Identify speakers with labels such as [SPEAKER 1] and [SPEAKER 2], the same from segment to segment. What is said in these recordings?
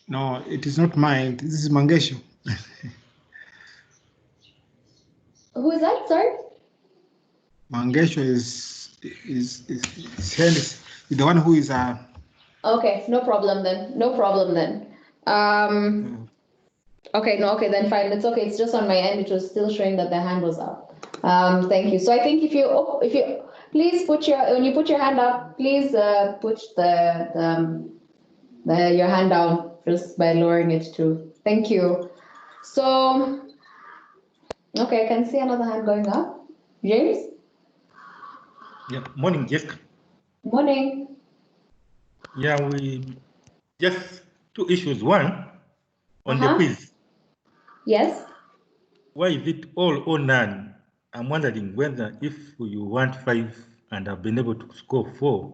[SPEAKER 1] No, it is not mine. This is Mangesho.
[SPEAKER 2] Who is that? Sorry.
[SPEAKER 1] Mangesho is the one who is
[SPEAKER 2] Okay, no problem then. No problem then. Okay, no, okay, then fine. It's okay. It's just on my end. It was still showing that the hand was up. Thank you. So I think if you please put when you put your hand up, please put your hand down just by lowering it too. Thank you. So okay, I can see another hand going up. James.
[SPEAKER 3] Yeah, morning, Jessica.
[SPEAKER 2] Morning.
[SPEAKER 3] Yeah, we just two issues. One on the quiz.
[SPEAKER 2] Yes.
[SPEAKER 3] Why is it all or none? I'm wondering whether if you want 5 and have been able to score 4,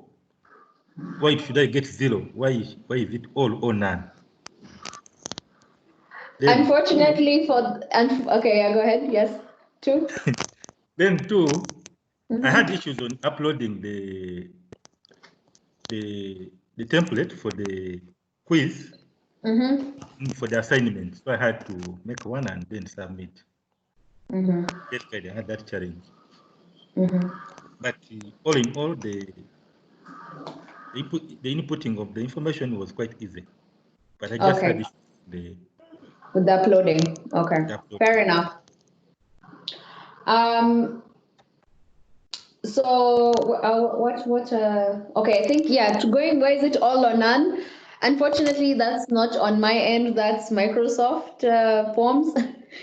[SPEAKER 3] why should I get 0? Why is it all or none? Then,
[SPEAKER 2] unfortunately okay, yeah, go ahead. Yes. 2.
[SPEAKER 3] Then 2, I had issues on uploading the template for the quiz for the assignment. So I had to make one and then submit. Yesterday I had that challenge. But all in all, the inputting of the information was quite easy. But I just had issues
[SPEAKER 2] with the uploading. Okay, fair enough. So okay, I think, yeah, why is it all or none? Unfortunately, that's not on my end. That's Microsoft Forms.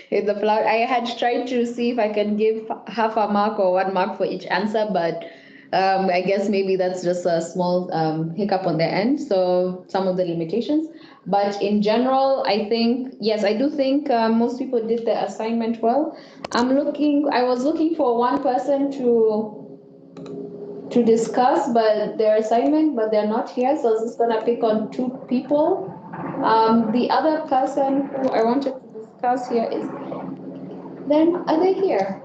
[SPEAKER 2] In the flag, I had tried to see if I can give half a mark or 1 mark for each answer, but I guess maybe that's just a small hiccup on their end. So some of the limitations. But in general, I think, yes, I do think most people did the assignment well. I was looking for one person to discuss their assignment, but they're not here, so I was just gonna pick on 2 people. The other person who I wanted to discuss here is, then are they here?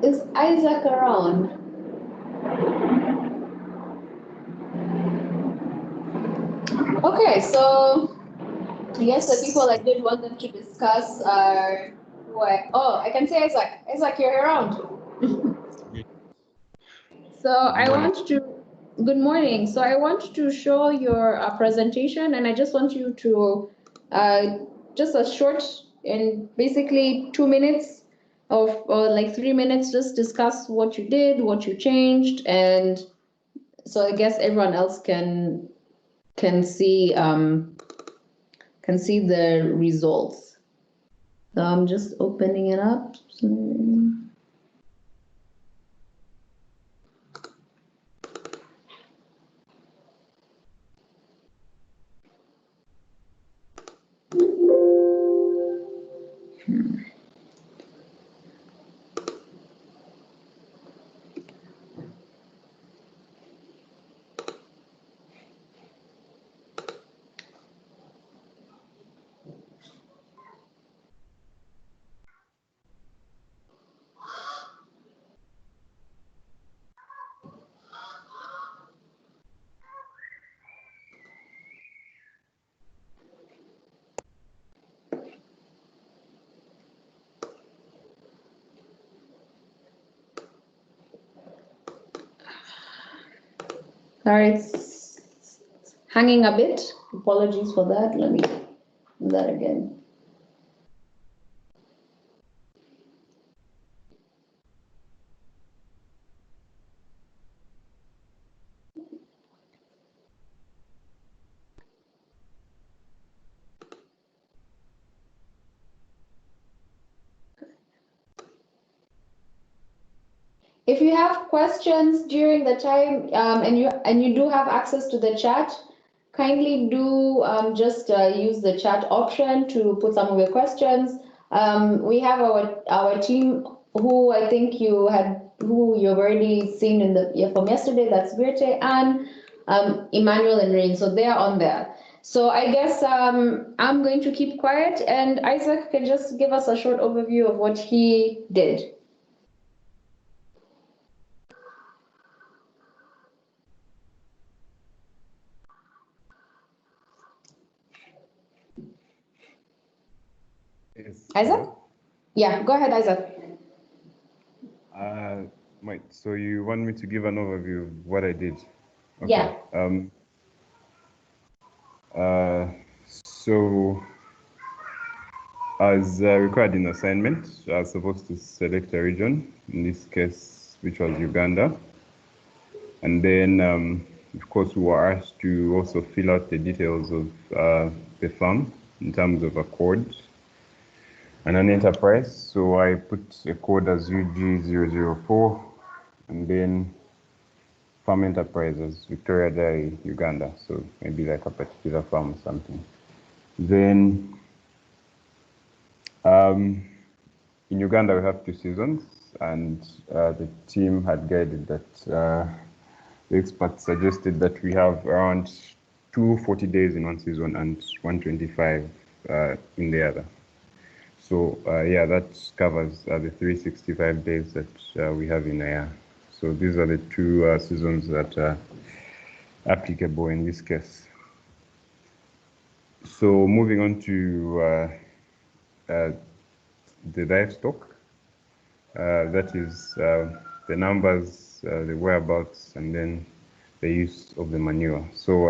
[SPEAKER 2] Is Isaac around? Okay, so yes, the people I did want them to discuss are I can say Isaac. Isaac, you're around. So I want to, good morning. So I want to show your presentation, and I just want you to, just a short, in basically 2 minutes or like 3 minutes, just discuss what you did, what you changed, and so I guess everyone else can see the results. So I'm just opening it up. Sorry, it's hanging a bit. Apologies for that. Let me do that again. If you have questions during the time and you do have access to the chat, kindly do just use the chat option to put some of your questions. We have our team who I think who you've already seen from yesterday. That's Birte and Emmanuel and Rain. So they are on there. So I guess I'm going to keep quiet, and Isaac can just give us a short overview of what he did. Isaac? Yeah, go ahead, Isaac.
[SPEAKER 4] Mike, so you want me to give an overview of what I did? Okay.
[SPEAKER 2] Yeah.
[SPEAKER 4] So as required in assignment, I was supposed to select a region, in this case, which was Uganda. And then, of course, we were asked to also fill out the details of the farm in terms of a code and an enterprise. So I put a code as UG004, and then farm enterprise as Victoria Dairy, Uganda. So maybe like a particular farm or something. Then in Uganda, we have 2 seasons, and the team had guided that the experts suggested that we have around 240 days in one season and 125 in the other. So yeah, that covers the 365 days that we have in a year. So these are the 2 seasons that are applicable in this case. So moving on to the livestock, that is the numbers, the whereabouts, and then the use of the manure. So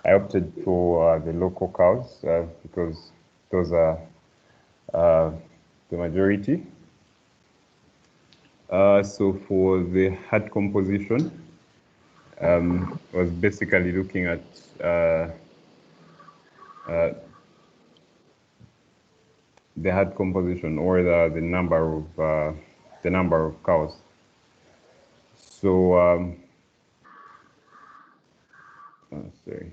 [SPEAKER 4] I opted for the local cows because those are the majority. So for the herd composition, I was basically looking at the herd composition, or the number of cows. So sorry.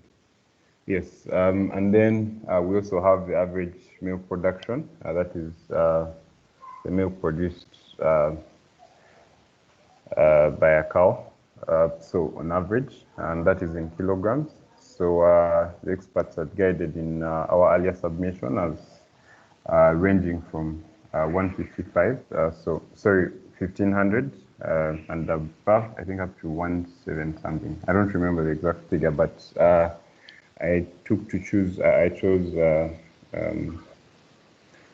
[SPEAKER 4] Yes, and then we also have the average milk production. That is the milk produced by a cow. So on average, and that is in kilograms. So the experts had guided in our earlier submission as ranging from 155, so sorry, 1500 and above, I think up to 17 something. I don't remember the exact figure, but I chose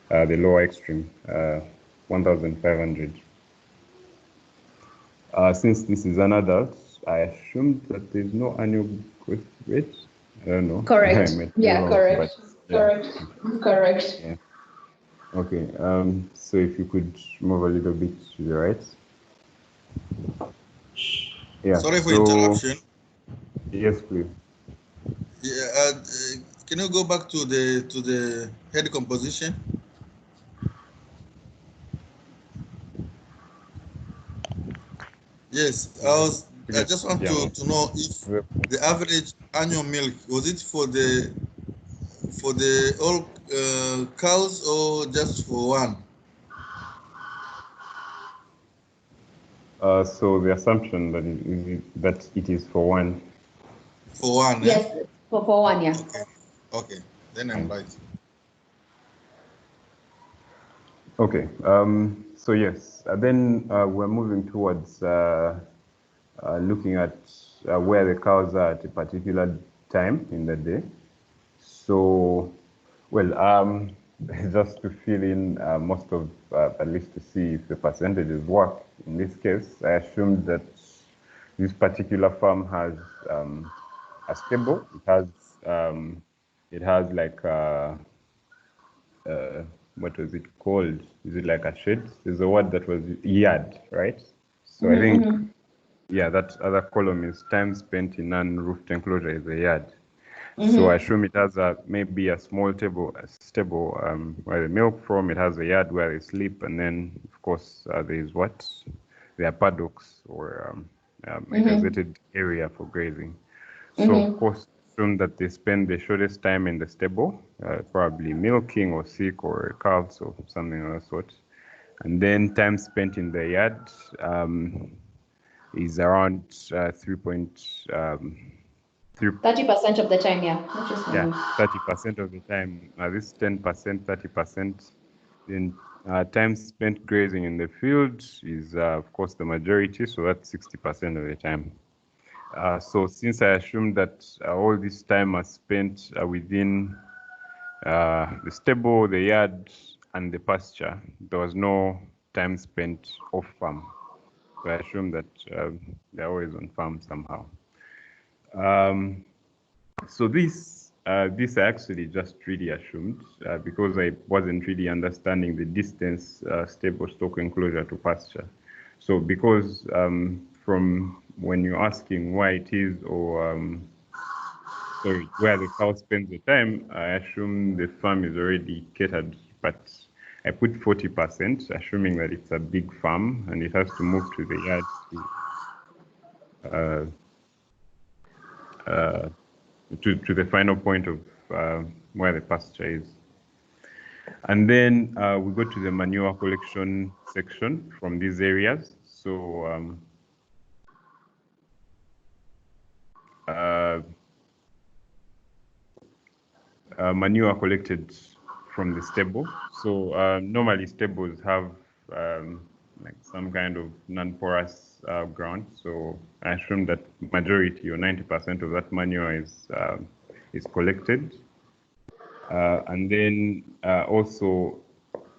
[SPEAKER 4] the lower extreme, 1500. Since this is an adult, I assumed that there's no annual growth rate. I don't know.
[SPEAKER 2] Correct. Yeah,
[SPEAKER 4] wrong,
[SPEAKER 2] correct.
[SPEAKER 4] but, yeah.
[SPEAKER 2] Correct.
[SPEAKER 4] Yeah. Okay. So if you could move a little bit to the right. Yeah.
[SPEAKER 5] Sorry for interruption.
[SPEAKER 4] Yes, please.
[SPEAKER 5] Yeah, can you go back to the head composition? Yes, I just want to know if the average annual milk, was it for the all cows or just for one?
[SPEAKER 4] So the assumption that it is for one.
[SPEAKER 5] For one,
[SPEAKER 2] yes, for one, yeah.
[SPEAKER 5] Okay, then I'm right.
[SPEAKER 4] Okay, so yes, then we're moving towards looking at where the cows are at a particular time in the day. So, well, just to fill in most of, at least to see if the percentages work, in this case, I assumed that this particular farm has a stable. It has like what was it called? Is it like a shed? There's a word that was yard, right? So I think, yeah, that other column is time spent in non-roofed enclosure is a yard. So I assume it has maybe a small stable where they milk from. It has a yard where they sleep, and then of course there is what? There are paddocks or a gazetted area for grazing. So of course, assume that they spend the shortest time in the stable, probably milking or sick or calves or something of that sort. And then time spent in the yard is around
[SPEAKER 2] 30% of the time, yeah.
[SPEAKER 4] Yeah, 30% of the time. This 10%, 30%. Then time spent grazing in the field is, of course, the majority. So that's 60% of the time. So since I assumed that all this time was spent within the stable, the yard, and the pasture, there was no time spent off farm. So I assume that they're always on farm somehow. So this I actually just really assumed because I wasn't really understanding the distance stable stock enclosure to pasture. So because from when you're asking why it is or sorry, where the cow spends the time, I assume the farm is already catered, but I put 40%, assuming that it's a big farm and it has to move to the yard to the final point of where the pasture is. And then we go to the manure collection section from these areas. So manure collected from the stable. So normally stables have like some kind of non-porous ground. So I assume that majority or 90% of that manure is collected. And then also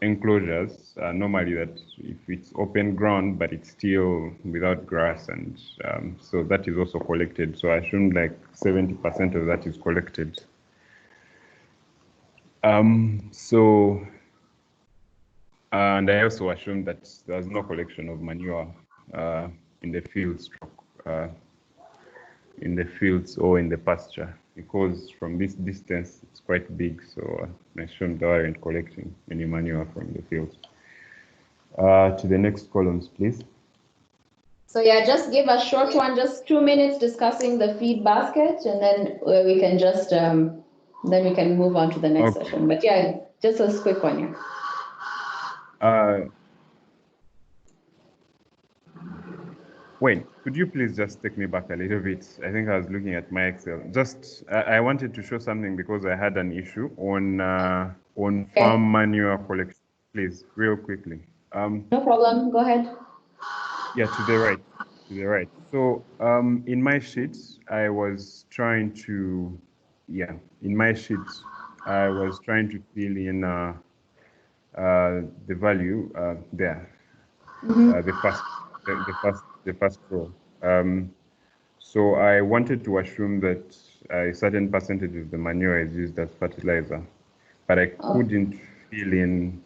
[SPEAKER 4] enclosures, normally that if it's open ground, but it's still without grass, and so that is also collected. So I assume like 70% of that is collected. And I also assume that there's no collection of manure in the fields, or in the pasture, because from this distance it's quite big. So I assume they aren't collecting any manure from the fields. To the next columns, please.
[SPEAKER 2] So yeah, just give a short one, just 2 minutes discussing the feed basket, and then we can just then we can move on to the next session. But yeah, just a quick one here.
[SPEAKER 4] Wait, could you please just take me back a little bit? I think I was looking at my Excel. Just, I wanted to show something because I had an issue on farm manure collection. Please, real quickly.
[SPEAKER 2] No problem. Go ahead.
[SPEAKER 4] Yeah, to the right. To the right. So in my sheets, I was trying to, in my sheets, I was trying to fill in the value there, the first row. So I wanted to assume that a certain percentage of the manure is used as fertilizer, but I couldn't fill in.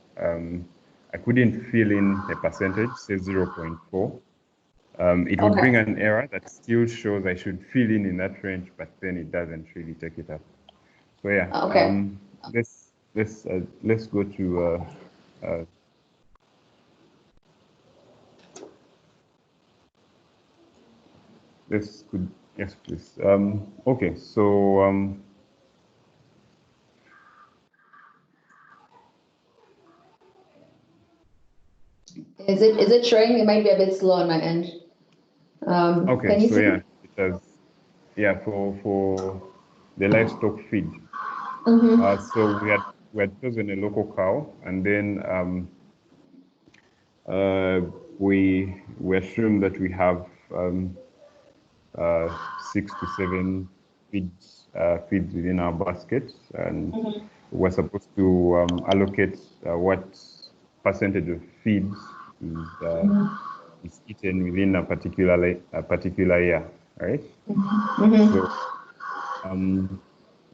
[SPEAKER 4] I couldn't fill in a percentage, say 0.4. It would bring an error that still shows I should fill in that range, but then it doesn't really take it up. So yeah, let's go to this could, yes, please. Okay, so
[SPEAKER 2] is it showing? It might be a bit slow on my end.
[SPEAKER 4] Okay,
[SPEAKER 2] can you
[SPEAKER 4] so
[SPEAKER 2] see?
[SPEAKER 4] yeah, it has, yeah, for the livestock feed. So we had chosen a local cow, and then we assume that we have 6 to 7 feeds within our basket, and we're supposed to allocate what percentage of feeds is eaten within a particular year, right? So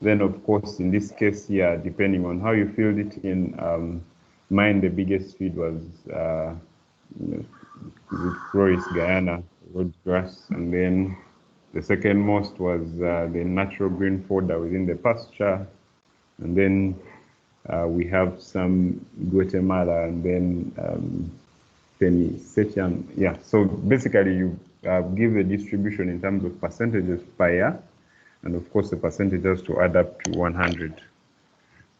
[SPEAKER 4] then, of course, in this case here, depending on how you filled it in, mine, the biggest feed was Floris Guyana, road grass, and then the second most was the natural green fodder within the pasture, and then we have some Guatemala, and then Setian. Yeah, so basically you give the distribution in terms of percentages per year, and of course the percentage has to add up to 100.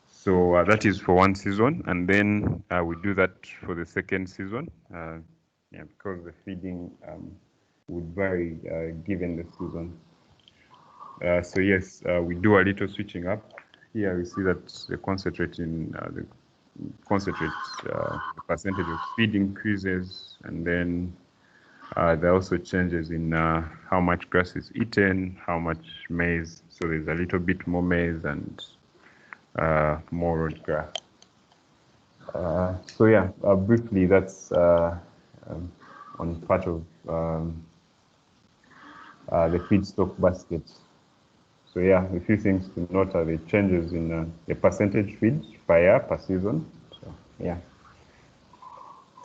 [SPEAKER 4] So that is for one season, and then we do that for the second season. Yeah, because the feeding would vary given the season. So yes, we do a little switching up. Here we see that the concentrate the percentage of feed increases, and then there are also changes in how much grass is eaten, how much maize. So there's a little bit more maize and more road grass. So yeah, briefly, that's on part of the feedstock basket. So yeah, a few things to note are the changes in the percentage feed per year, per season. So yeah.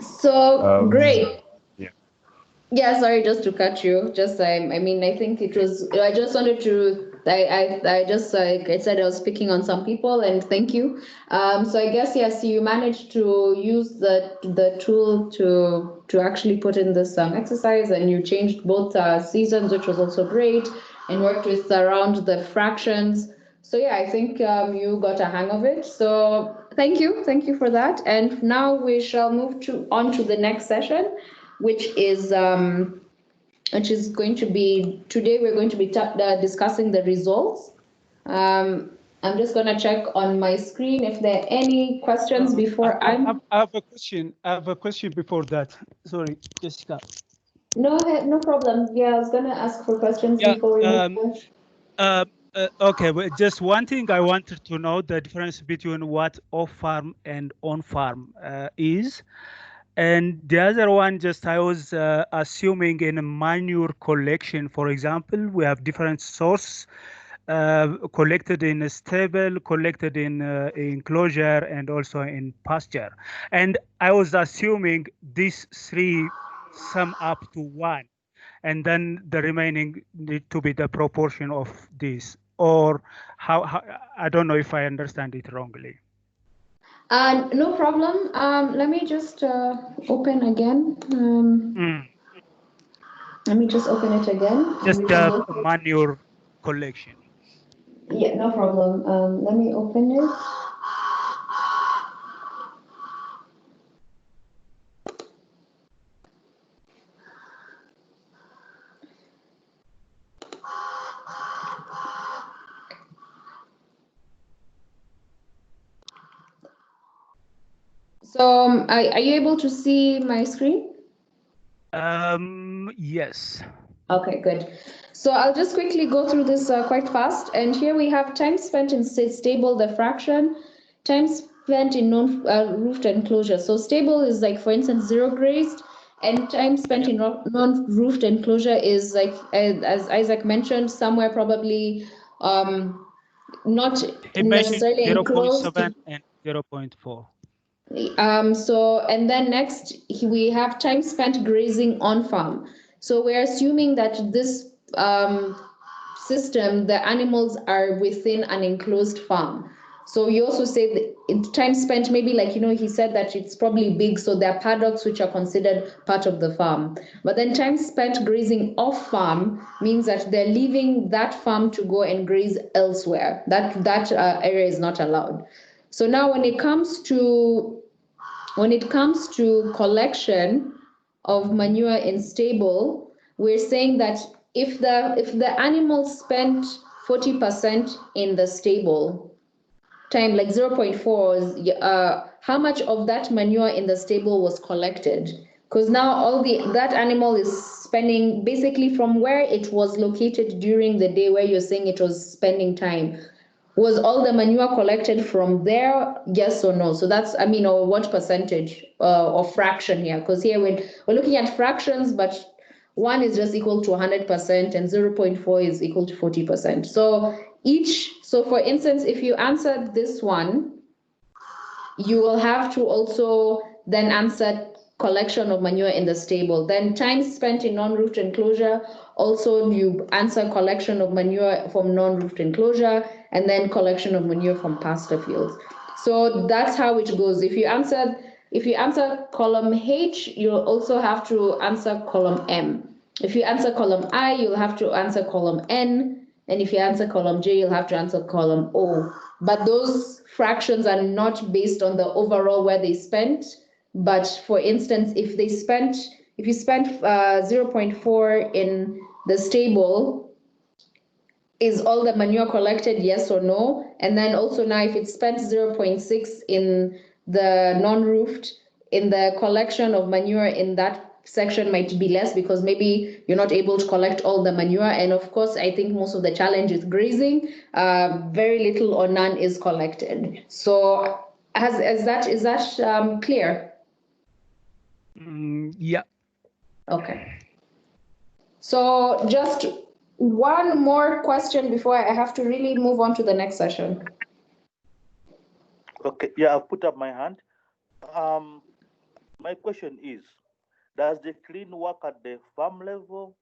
[SPEAKER 2] So great.
[SPEAKER 4] Yeah.
[SPEAKER 2] Yeah, sorry, just to cut you. Just I mean, I think it was. I just wanted to. I just like I said, I was picking on some people, and thank you. So I guess yes, you managed to use the tool to actually put in this exercise, and you changed both seasons, which was also great, and worked with around the fractions. So yeah, I think you got a hang of it. So thank you for that. And now we shall move on to the next session, which is going to be today. We're going to be discussing the results. I'm just going to check on my screen if there are any questions before
[SPEAKER 6] I have a question. I have a question before that. Sorry, Jessica.
[SPEAKER 2] No problem. Yeah, I was going to ask for questions before we move on.
[SPEAKER 6] Okay, but just one thing I wanted to know, the difference between what off-farm and on-farm is. And the other one, just I was assuming in a manure collection, for example, we have different sources collected in a stable, collected in enclosure, and also in pasture. And I was assuming these three sum up to one, and then the remaining need to be the proportion of this, or how I don't know if I understand it wrongly.
[SPEAKER 2] No problem. Let me just open again. Let me just open it again.
[SPEAKER 6] Just the manure collection.
[SPEAKER 2] Yeah, no problem. Let me open it. So are you able to see my screen?
[SPEAKER 6] Yes.
[SPEAKER 2] Okay, good. So I'll just quickly go through this quite fast. And here we have time spent in stable, the fraction, time spent in non-roofed enclosure. So stable is like, for instance, 0 grazed, and time spent in non-roofed enclosure is like, as Isaac mentioned, somewhere probably not necessarily enclosed.
[SPEAKER 6] 0.7 and 0.4.
[SPEAKER 2] So, and then next we have time spent grazing on farm. So we're assuming that this system, the animals are within an enclosed farm. So you also say that time spent, maybe like, he said that it's probably big, so there are paddocks which are considered part of the farm. But then time spent grazing off farm means that they're leaving that farm to go and graze elsewhere. That area is not allowed. So now when it comes to collection of manure in stable, we're saying that if the animals spent 40% in the stable, time like 0.4, how much of that manure in the stable was collected? Because now that animal is spending basically from where it was located during the day, where you're saying it was spending time. Was all the manure collected from there? Yes or no? So that's, or what percentage or fraction here? Because here we're looking at fractions, but 1 is just equal to 100% and 0.4 is equal to 40%. So for instance, if you answered this one, you will have to also then answer collection of manure in the stable. Then time spent in non-roofed enclosure, also you answer collection of manure from non-roofed enclosure, and then collection of manure from pasture fields. So that's how it goes. If you answer column H, you'll also have to answer column M. If you answer column I, you'll have to answer column N, and if you answer column J, you'll have to answer column O. But those fractions are not based on the overall where they spent. But for instance, if you spent 0.4 in the stable, is all the manure collected, yes or no? And then also now if it's spent 0.6 in the non-roofed, in the collection of manure in that section might be less because maybe you're not able to collect all the manure. And of course, I think most of the challenge is grazing. Very little or none is collected. So is that clear?
[SPEAKER 6] Yeah.
[SPEAKER 2] Okay. So just one more question before I have to really move on to the next session.
[SPEAKER 7] Okay, yeah, I've put up my hand. My question is, does the clean work at the farm level,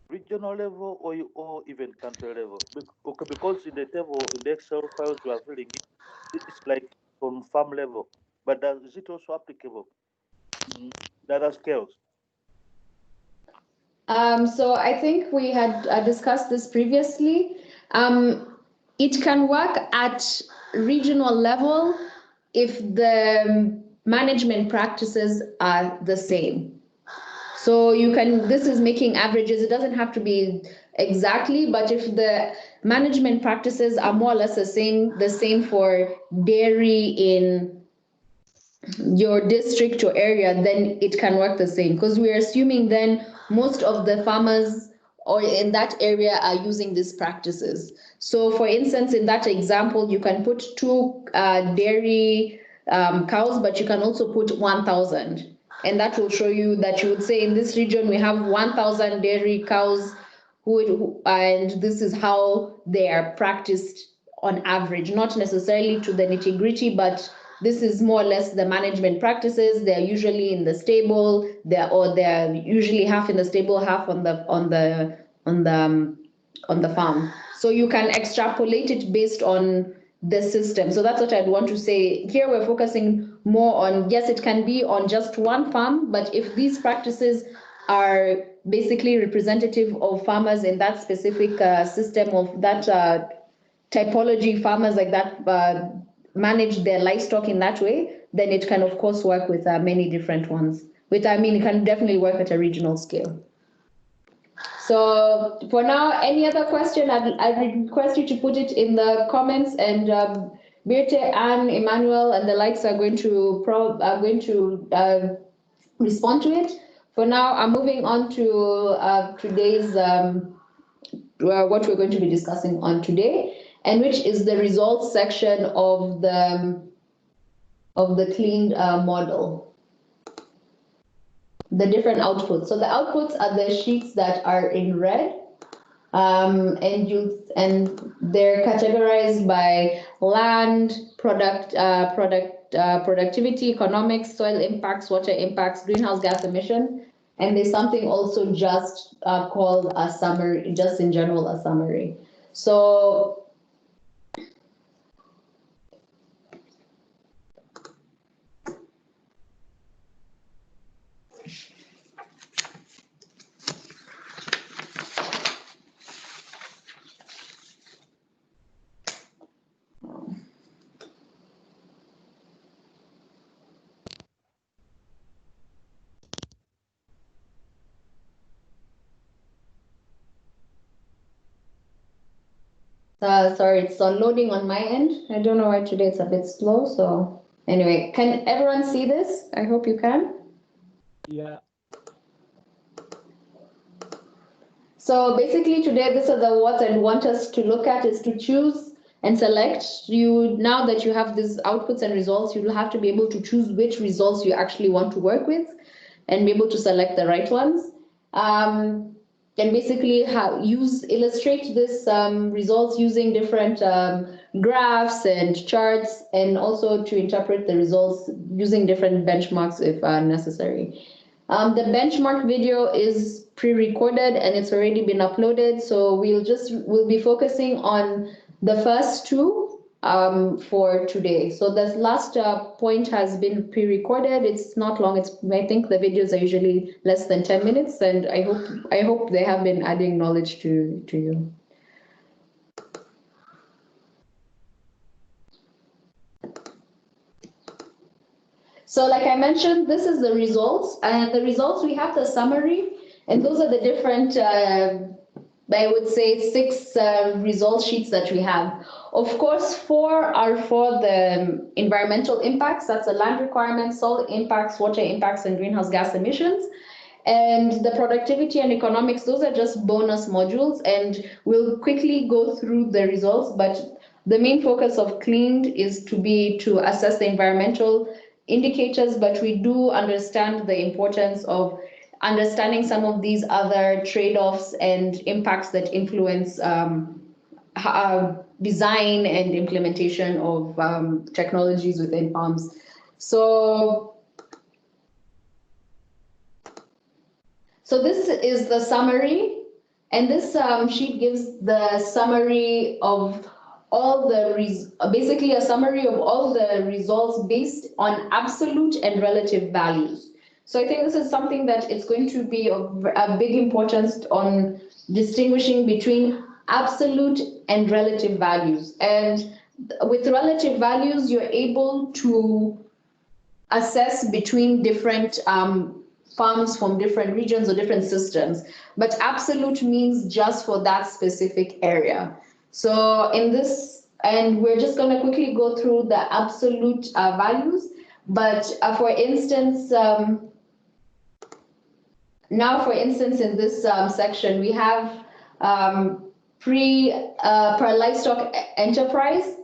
[SPEAKER 7] regional level, or even country level? Okay, because in the table, in the Excel files we are filling it, it's like on farm level, but is it also applicable the other scales?
[SPEAKER 2] So I think we had discussed this previously. It can work at regional level if the management practices are the same. So you can, this is making averages. It doesn't have to be exactly, but if the management practices are more or less the same for dairy in your district or area, then it can work the same, because we're assuming then most of the farmers or in that area are using these practices. So for instance, in that example, you can put 2 dairy cows, but you can also put 1,000. And that will show you that you would say in this region, we have 1,000 dairy cows and this is how they are practiced on average, not necessarily to the nitty-gritty, but this is more or less the management practices. They're usually in the stable, they're usually half in the stable, half on the farm. So you can extrapolate it based on the system. So that's what I'd want to say. Here we're focusing more on, yes, it can be on just one farm, but if these practices are basically representative of farmers in that specific system of that typology, farmers like that manage their livestock in that way, then it can of course work with many different ones. Which I mean, it can definitely work at a regional scale. So for now, any other question, I request you to put it in the comments, and Birte, Anne, Emmanuel, and the likes are going to respond to it. For now, I'm moving on to today's what we're going to be discussing on today, and which is the results section of the cleaned model. The different outputs. So the outputs are the sheets that are in red, and they're categorized by land, productivity, economics, soil impacts, water impacts, greenhouse gas emission, and there's something also just called a summary, just in general a summary. So sorry, it's loading on my end. I don't know why today it's a bit slow. So anyway, can everyone see this? I hope you can.
[SPEAKER 6] Yeah.
[SPEAKER 2] So basically today, this is what I want us to look at is to choose and select. Now that you have these outputs and results, you will have to be able to choose which results you actually want to work with and be able to select the right ones. And basically illustrate this results using different graphs and charts, and also to interpret the results using different benchmarks if necessary. The benchmark video is pre-recorded and it's already been uploaded, so we'll be focusing on the first two for today. So this last point has been pre-recorded. It's not long. I think the videos are usually less than 10 minutes, and I hope they have been adding knowledge to you. So like I mentioned, this is the results, and the results, we have the summary, and those are the different I would say 6 result sheets that we have. Of course, 4 are for the environmental impacts. That's the land requirements, soil impacts, water impacts, and greenhouse gas emissions. And the productivity and economics, those are just bonus modules. And we'll quickly go through the results, but The main focus of CLEANed is to assess the environmental indicators, but we do understand the importance of understanding some of these other trade-offs and impacts that influence design and implementation of technologies within farms. So this is the summary, and this sheet gives the summary of all the basically a summary of all the results based on absolute and relative values. So I think this is something that it's going to be of a big importance on distinguishing between absolute and relative values. And with relative values, you're able to assess between different farms from different regions or different systems. But absolute means just for that specific area. So in this, and we're just going to quickly go through the absolute values. But for instance, now, for instance, in this section, we have per livestock enterprise.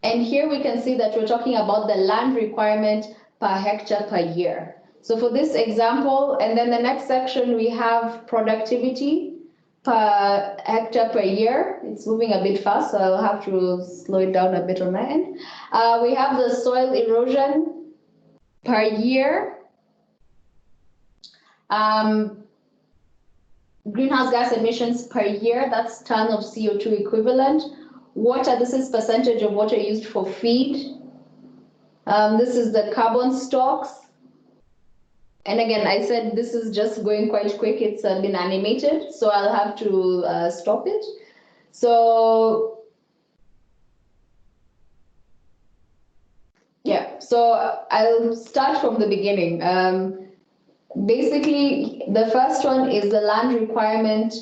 [SPEAKER 2] And here we can see that we're talking about the land requirement per hectare per year. So for this example, and then the next section, we have productivity per hectare per year. It's moving a bit fast, so I'll have to slow it down a bit on my end. We have the soil erosion per year. Greenhouse gas emissions per year, that's ton of CO2 equivalent. Water, this is percentage of water used for feed. This is the carbon stocks. And again, I said this is just going quite quick. It's been animated, so I'll have to stop it. So yeah, so I'll start from the beginning. Basically, the first one is the land requirement,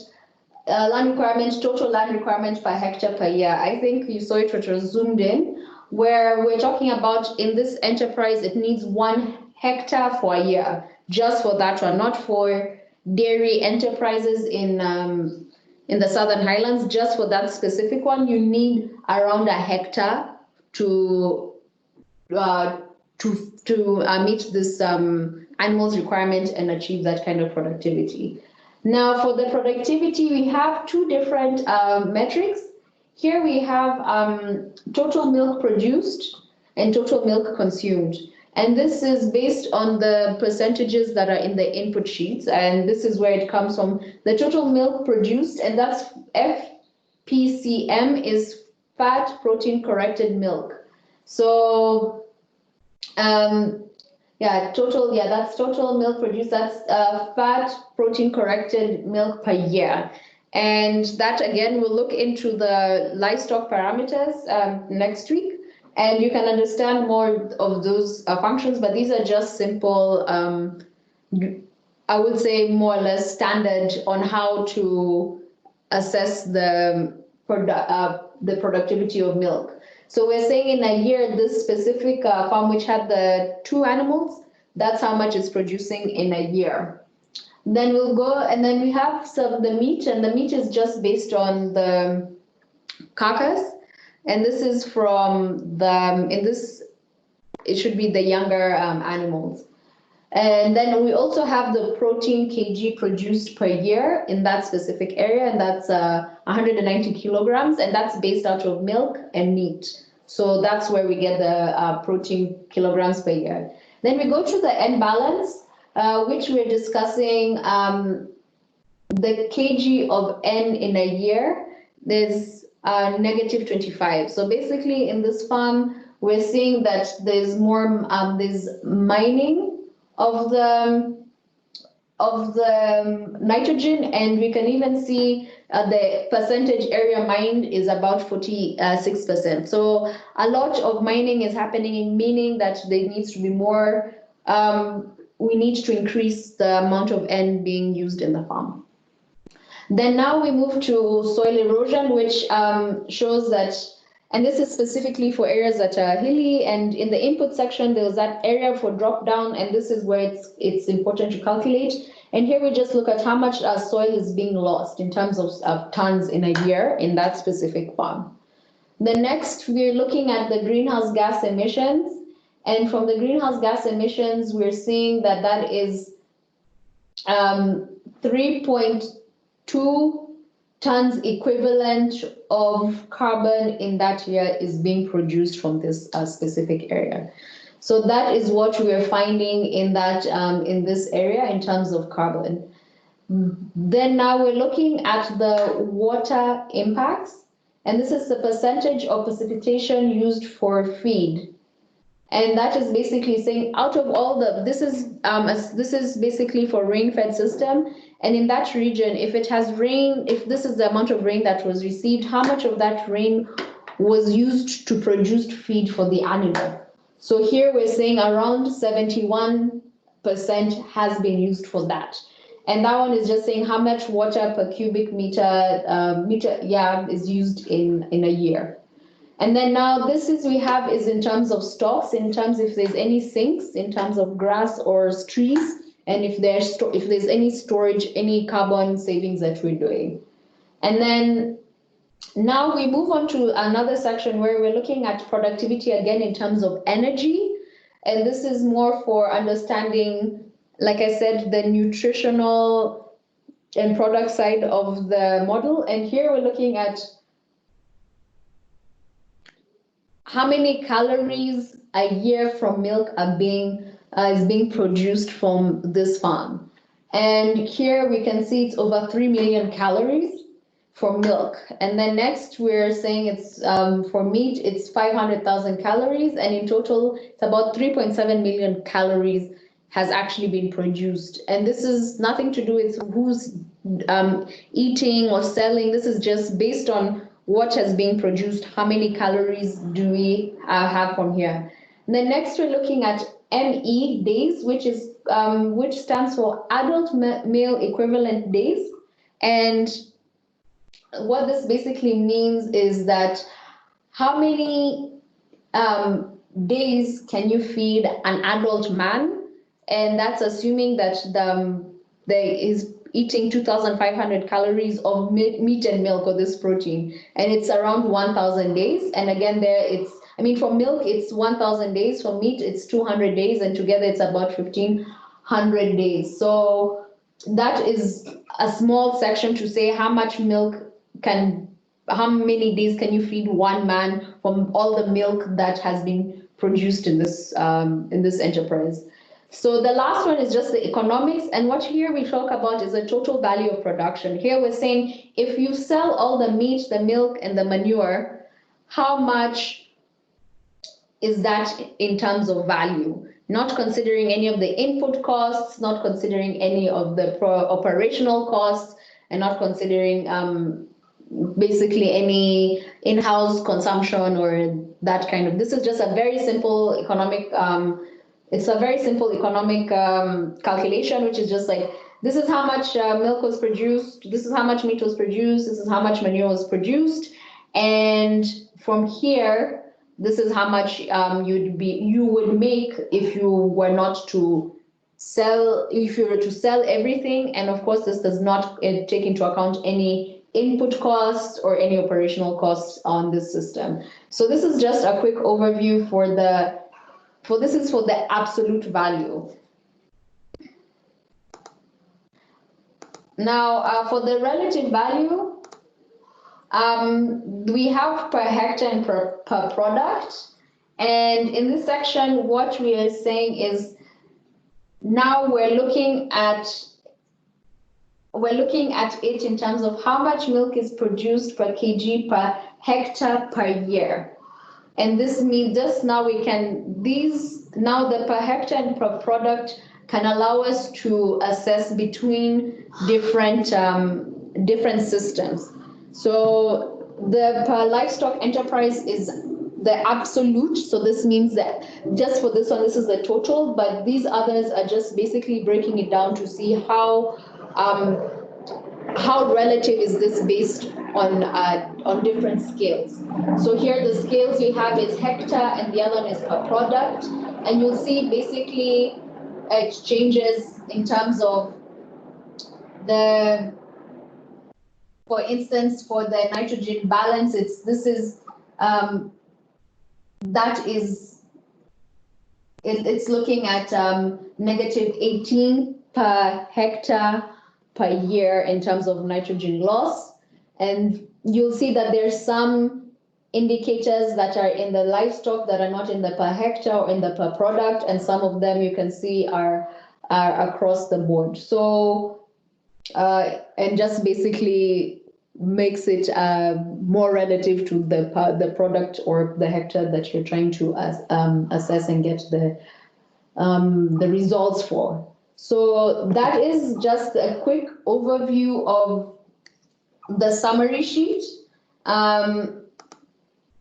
[SPEAKER 2] total land requirement per hectare per year. I think you saw it, which was zoomed in, where we're talking about in this enterprise, it needs 1 hectare for a year, just for that one, not for dairy enterprises in the Southern Highlands. Just for that specific one, you need around 1 hectare to meet this animals requirement and achieve that kind of productivity. Now, for the productivity, we have 2 different metrics. Here we have total milk produced and total milk consumed. And this is based on the percentages that are in the input sheets. And this is where it comes from. The total milk produced, and that's FPCM, is fat protein corrected milk. So that's total milk produced. That's fat protein corrected milk per year. And that, again, we'll look into the livestock parameters next week. And you can understand more of those functions, but these are just simple, I would say more or less standard on how to assess the productivity of milk. So we're saying in a year, this specific farm which had the 2 animals, that's how much it's producing in a year. Then we'll go, and then we have the meat, and the meat is just based on the carcass. And this is from it should be the younger animals. And then we also have the protein kg produced per year in that specific area, and that's 190 kilograms, and that's based out of milk and meat. So that's where we get the protein kilograms per year. Then we go to the end balance, which we're discussing the kg of N in a year. There's negative 25. So basically in this farm, we're seeing that there's more, there's mining of the nitrogen, and we can even see the percentage area mined is about 46%. So a lot of mining is happening, meaning that there needs to be more, we need to increase the amount of N being used in the farm. Then now we move to soil erosion, which shows that, and this is specifically for areas that are hilly, and in the input section, there's that area for drop down, and this is where it's important to calculate. And here we just look at how much soil is being lost in terms of tons in a year in that specific farm. The next, we're looking at the greenhouse gas emissions. And from the greenhouse gas emissions, we're seeing that that is 3.2 tons equivalent of carbon in that year is being produced from this specific area. So that is what we are finding in that in this area in terms of carbon. Then now we're looking at the water impacts, and this is the percentage of precipitation used for feed. And that is basically saying out of all the, this is basically for rain-fed system. And in that region, if it has rain, if this is the amount of rain that was received, how much of that rain was used to produce feed for the animal? So here we're saying around 71% has been used for that. And that one is just saying how much water per cubic meter is used in a year. And then now this is we have is in terms of stocks, in terms if there's any sinks, in terms of grass or trees, and if there's any storage, any carbon savings that we're doing. And then now we move on to another section where we're looking at productivity again in terms of energy. And this is more for understanding, like I said, the nutritional and product side of the model. And here we're looking at how many calories a year from milk are is being produced from this farm. And here we can see it's over 3 million calories for milk. And then next we're saying it's for meat, it's 500,000 calories. And in total, it's about 3.7 million calories has actually been produced. And this is nothing to do with who's eating or selling. This is just based on what has been produced, how many calories do we have from here. And then next we're looking at ME days, which stands for adult male equivalent days. And what this basically means is that how many days can you feed an adult man? And that's assuming that there is eating 2,500 calories of meat and milk or this protein, and it's around 1,000 days. And again, there it's, I mean, for milk, it's 1,000 days, for meat, it's 200 days, and together it's about 1,500 days. So that is a small section to say how much milk how many days can you feed one man from all the milk that has been produced in this enterprise. So the last one is just the economics, and what here we talk about is the total value of production. Here we're saying if you sell all the meat, the milk, and the manure, how much is that in terms of value? Not considering any of the input costs, not considering any of the operational costs, and not considering basically any in-house consumption or that kind of. This is just a very simple economic it's a very simple economic calculation, which is just like, this is how much milk was produced, this is how much meat was produced, this is how much manure was produced, and from here, this is how much you would make if you were not to sell, if you were to sell everything. And of course, this does not take into account any input costs or any operational costs on this system. So this is just a quick overview for the absolute value. Now, for the relative value, we have per hectare and per product. And in this section, what we are saying is now we're looking at it in terms of how much milk is produced per kg per hectare per year. And this means just now the per hectare and per product can allow us to assess between different systems. So the per livestock enterprise is the absolute. So this means that just for this one, this is the total, but these others are just basically breaking it down to see how relative is this based on different scales. So here the scales we have is hectare and the other one is per product. And you'll see basically it changes in terms of for instance, for the nitrogen balance, this is that is, it's looking at -18 per hectare per year in terms of nitrogen loss. And you'll see that there's some indicators that are in the livestock that are not in the per hectare or in the per product, and some of them you can see are across the board. So, and just basically makes it more relative to the product or the hectare that you're trying to assess and get the results for. So that is just a quick overview of the summary sheet.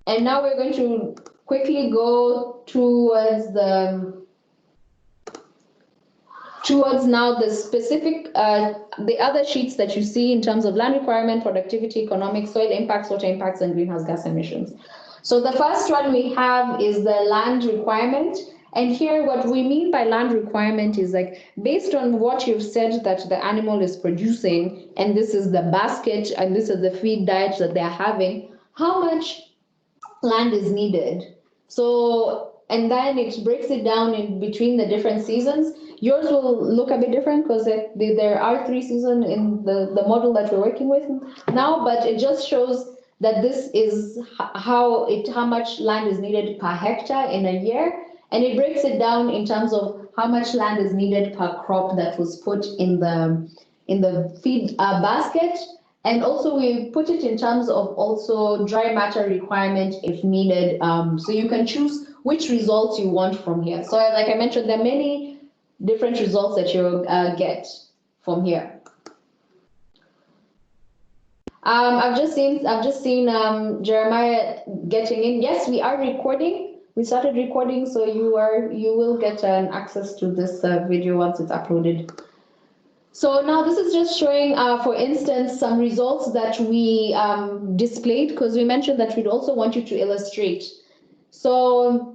[SPEAKER 2] And now we're going to quickly go towards now the specific, the other sheets that you see in terms of land requirement, productivity, economic, soil impacts, water impacts, and greenhouse gas emissions. So the first one we have is the land requirement. And here what we mean by land requirement is like, based on what you've said that the animal is producing, and this is the basket, and this is the feed diet that they're having, how much land is needed. So, and then it breaks it down in between the different seasons. Yours will look a bit different because there are 3 seasons in the model that we're working with now, but it just shows that this is how much land is needed per hectare in a year. And it breaks it down in terms of how much land is needed per crop that was put in the feed basket. And also we put it in terms of also dry matter requirement if needed. So you can choose which results you want from here. So like I mentioned, there are many different results that you'll get from here. I've just seen Jeremiah getting in. Yes, we are recording. We started recording, so you will get access to this video once it's uploaded. So now this is just showing, for instance, some results that we displayed, because we mentioned that we'd also want you to illustrate. So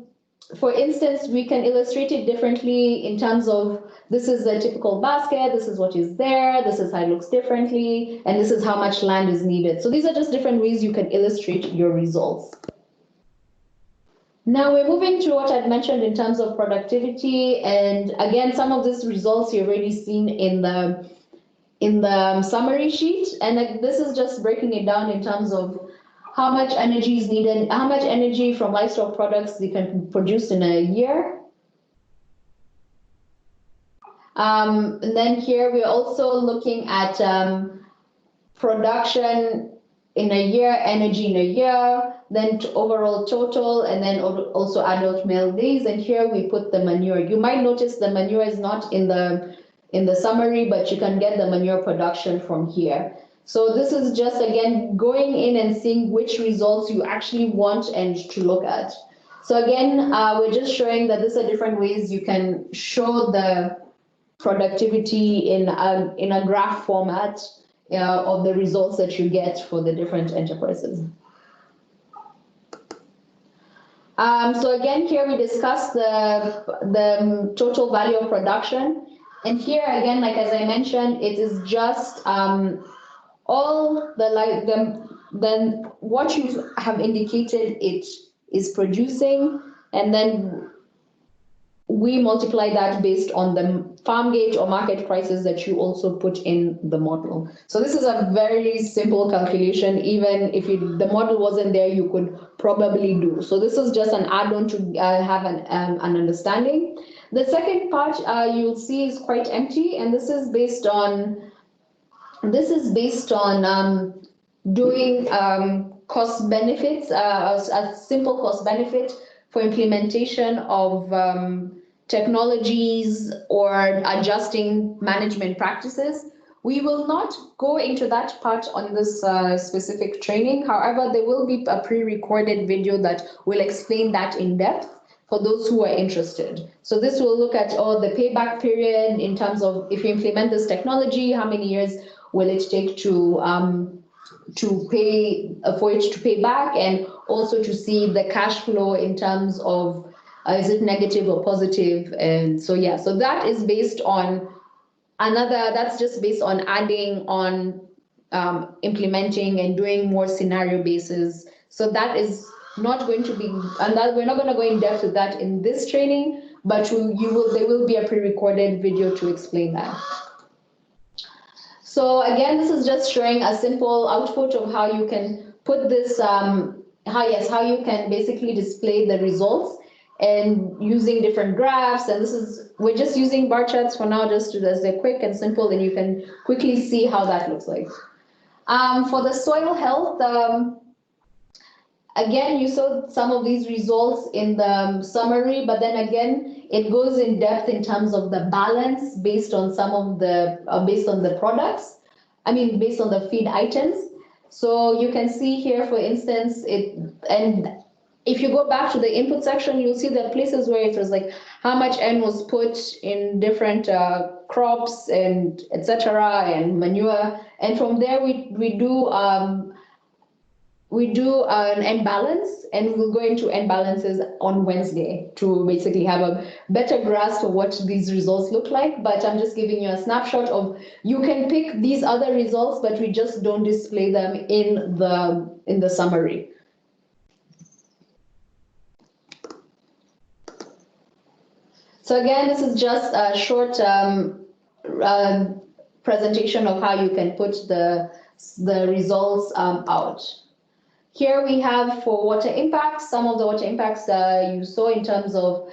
[SPEAKER 2] for instance, we can illustrate it differently in terms of, this is a typical basket, this is what is there, this is how it looks differently, and this is how much land is needed. So these are just different ways you can illustrate your results. Now we're moving to what I'd mentioned in terms of productivity, and again, some of these results you've already seen in the summary sheet, and this is just breaking it down in terms of how much energy is needed, how much energy from livestock products they can produce in a year. And then here we're also looking at production in a year, energy in a year, then overall total, and then also adult male days. And here we put the manure. You might notice the manure is not in the summary, but you can get the manure production from here. So this is just, again, going in and seeing which results you actually want and to look at. So again, we're just showing that these are different ways you can show the productivity in a graph format of the results that you get for the different enterprises. So again, here we discussed the total value of production. And here again, like as I mentioned, it is just all then what you have indicated it is producing, and then we multiply that based on the farm gate or market prices that you also put in the model. So this is a very simple calculation. Even if the model wasn't there, you could probably do. So this is just an add-on to have an understanding. The second part you'll see is quite empty, and this is based on doing cost benefits, a simple cost benefit for implementation of technologies or adjusting management practices. We will not go into that part on this specific training. However, there will be a pre-recorded video that will explain that in depth for those who are interested. So this will look at the payback period in terms of if you implement this technology, how many years will it take to pay for it to pay back, and also to see the cash flow in terms of is it negative or positive. And so yeah, so that is based on that's just based on adding on implementing and doing more scenario basis. So that is not going to be, and that we're not going to go in depth with that in this training, but there will be a pre-recorded video to explain that. So again, this is just showing a simple output of how you can put this, how you can basically display the results and using different graphs. And we're just using bar charts for now, just as they're quick and simple, and you can quickly see how that looks like. For the soil health, again, you saw some of these results in the summary, but then again, it goes in depth in terms of the balance based on some of the, based on the products, based on the feed items. So you can see here, for instance, and if you go back to the input section, you'll see that places where it was like how much N was put in different crops and etc. and manure, and from there we do an N balance, and we'll go into N balances on Wednesday to basically have a better grasp of what these results look like. But I'm just giving you a snapshot of, you can pick these other results, but we just don't display them in the summary. So again, this is just a short presentation of how you can put the results out. Here we have for water impacts, some of the water impacts you saw in terms of,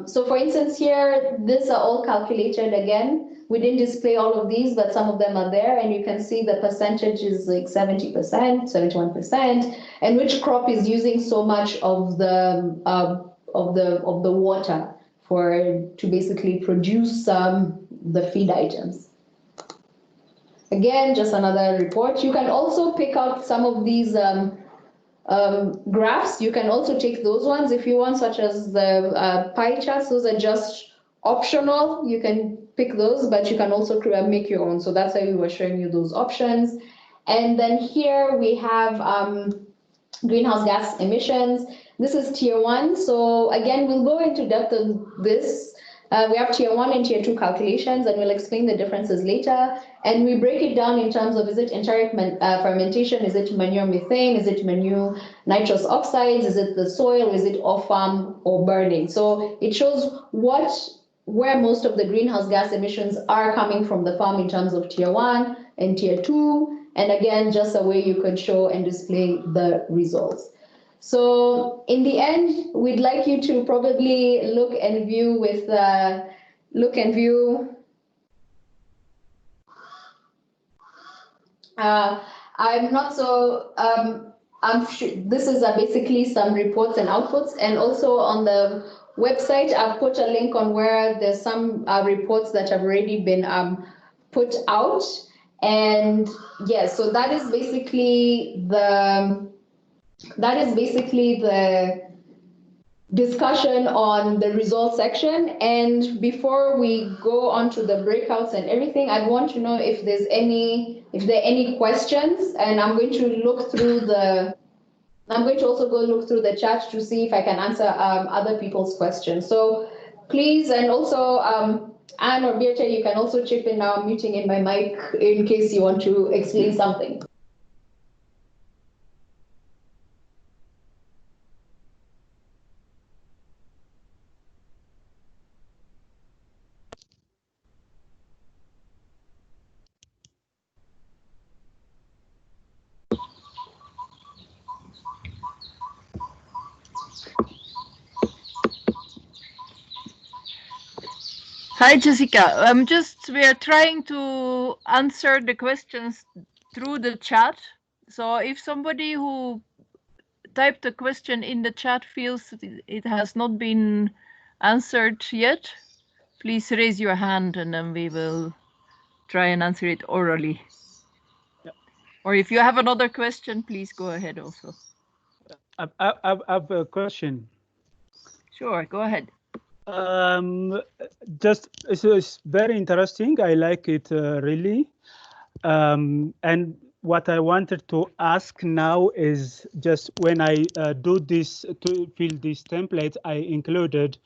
[SPEAKER 2] so for instance here, these are all calculated again. We didn't display all of these, but some of them are there, and you can see the percentage is like 70%, 71%, and which crop is using so much of the water to basically produce the feed items. Again, just another report. You can also pick out some of these graphs. You can also take those ones if you want, such as the pie charts. Those are just optional. You can pick those, but you can also make your own. So that's why we were showing you those options. And then here we have greenhouse gas emissions. This is tier 1. So again, we'll go into depth on this. We have tier 1 and tier 2 calculations, and we'll explain the differences later. And we break it down in terms of, is it enteric fermentation? Is it manure methane? Is it manure nitrous oxides? Is it the soil? Is it off-farm or burning? So it shows where most of the greenhouse gas emissions are coming from the farm in terms of tier 1 and tier 2. And again, just a way you could show and display the results. So in the end, we'd like you to probably look and view with I'm not so, I'm sure this is basically some reports and outputs, and also on the website, I've put a link on where there's some reports that have already been put out. And yes, so that is basically the discussion on the results section. And before we go on to the breakouts and everything, I want to know if there are any questions, and I'm going to also go look through the chat to see if I can answer other people's questions. So please, and also Anne or Birte, you can also chip in now. I'm muting in my mic in case you want to explain something.
[SPEAKER 8] Hi, Jessica. We are trying to answer the questions through the chat. So if somebody who typed a question in the chat feels it has not been answered yet, please raise your hand and then we will try and answer it orally. Yeah. Or if you have another question, please go ahead also.
[SPEAKER 6] I have a question.
[SPEAKER 8] Sure, go ahead.
[SPEAKER 6] It's very interesting. I like it really. And what I wanted to ask now is, just when I do this to fill this template, I included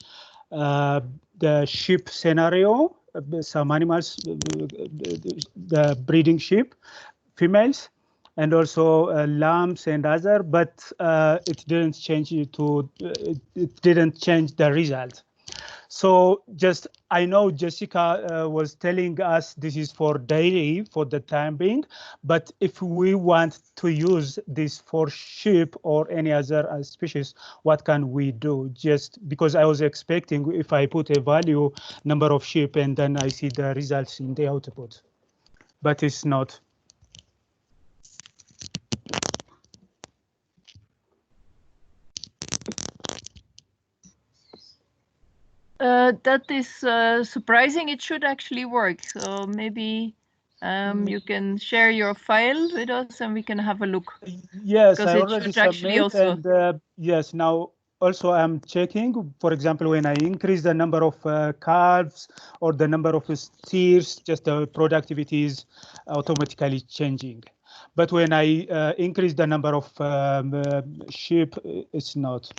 [SPEAKER 6] the sheep scenario, some animals, the breeding sheep, females, and also lambs and other, but it didn't change it to it didn't change the result. So just, I know Jessica was telling us this is for dairy for the time being, but if we want to use this for sheep or any other species, what can we do? Just because I was expecting if I put a value number of sheep and then I see the results in the output, but it's not.
[SPEAKER 8] That is surprising. It should actually work. So maybe you can share your file with us and we can have a look.
[SPEAKER 6] Yes, I already submit,
[SPEAKER 8] also...
[SPEAKER 6] and yes, now also I'm checking, for example, when I increase the number of calves or the number of steers, just the productivity is automatically changing. But when I increase the number of sheep, it's not.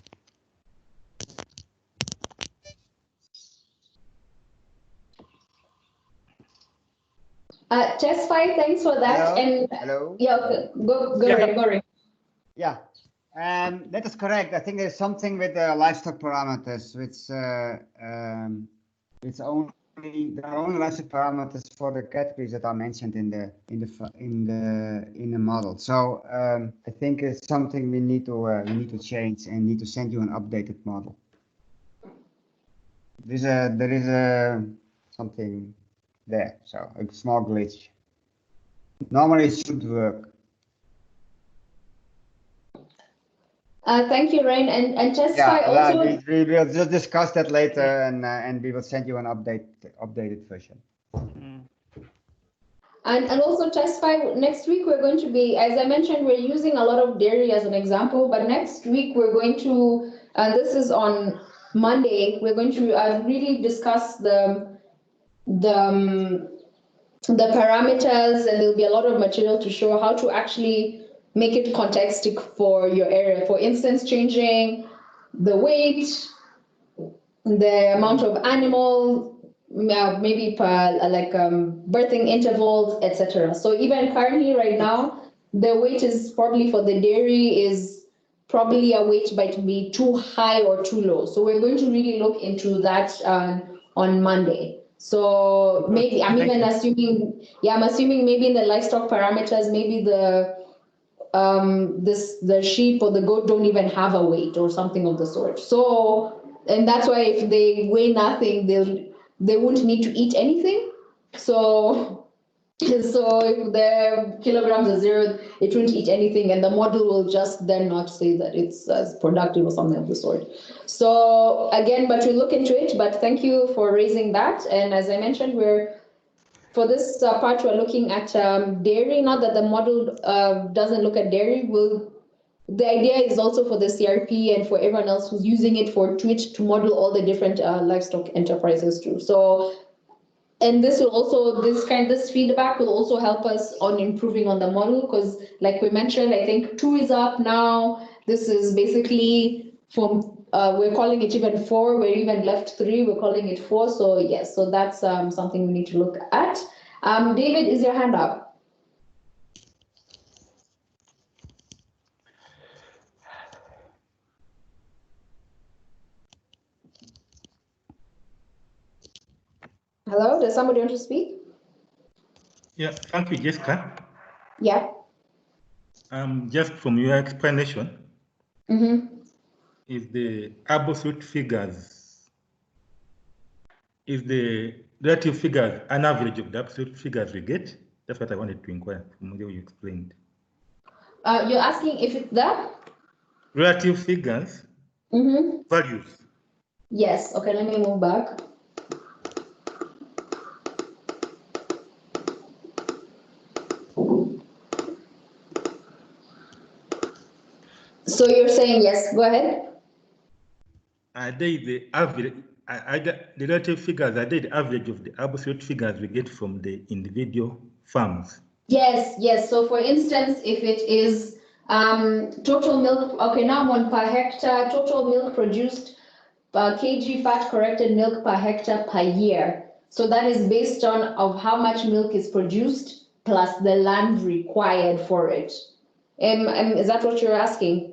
[SPEAKER 2] Testify, thanks for that.
[SPEAKER 9] Hello?
[SPEAKER 2] And
[SPEAKER 9] hello.
[SPEAKER 2] Yeah, okay. Go Ray.
[SPEAKER 9] Yeah, that is correct. I think there's something with the livestock parameters, which it's only there are only livestock parameters for the categories that are mentioned in the model. So I think it's something we need to change and need to send you an updated model. There is something there, so a small glitch. Normally it should work.
[SPEAKER 2] Thank you, Rain, and Testify also.
[SPEAKER 9] We will just discuss that later, and we will send you an updated version.
[SPEAKER 2] And also Testify, next week we're going to be, as I mentioned, we're using a lot of dairy as an example, but next week we're going to, and this is on Monday, we're going to really discuss the parameters, and there'll be a lot of material to show how to actually make it contextic for your area. For instance, changing the weight, the amount of animal, maybe birthing intervals, etc. So even currently right now, the weight is probably for the dairy is probably a weight might be too high or too low. So we're going to really look into that on Monday. So maybe I'm assuming maybe in the livestock parameters, maybe the sheep or the goat don't even have a weight or something of the sort. So, and that's why if they weigh nothing, they won't need to eat anything. So if the kilograms are 0, it won't eat anything, and the model will just then not say that it's as productive or something of the sort. So again, but we'll look into it. But thank you for raising that. And as I mentioned, for this part, we're looking at dairy. Not that the model doesn't look at dairy. The idea is also for the CRP and for everyone else who's using it for Twitch to model all the different livestock enterprises too. So, and this feedback will also help us on improving on the model, because like we mentioned, I think 2 is up now. This is basically from we're calling it even 4. We're even left 3. We're calling it 4. So yes, so that's something we need to look at. David, is your hand up? Hello, does somebody want to speak?
[SPEAKER 3] Yeah, thank you, Jessica.
[SPEAKER 2] Yeah.
[SPEAKER 3] Just from your explanation, is the absolute figures, is the relative figures an average of the absolute figures we get? That's what I wanted to inquire from the way you explained.
[SPEAKER 2] You're asking if it's the
[SPEAKER 3] relative figures, values.
[SPEAKER 2] Yes. Okay, let me move back. So you're saying yes, go ahead.
[SPEAKER 3] Are they the average, the relative figures, are they the average of the absolute figures we get from the individual farms?
[SPEAKER 2] Yes, yes. So for instance, if it is total milk, okay, now I'm on per hectare, total milk produced per kg fat corrected milk per hectare per year. So that is based on of how much milk is produced plus the land required for it. Is that what you're asking?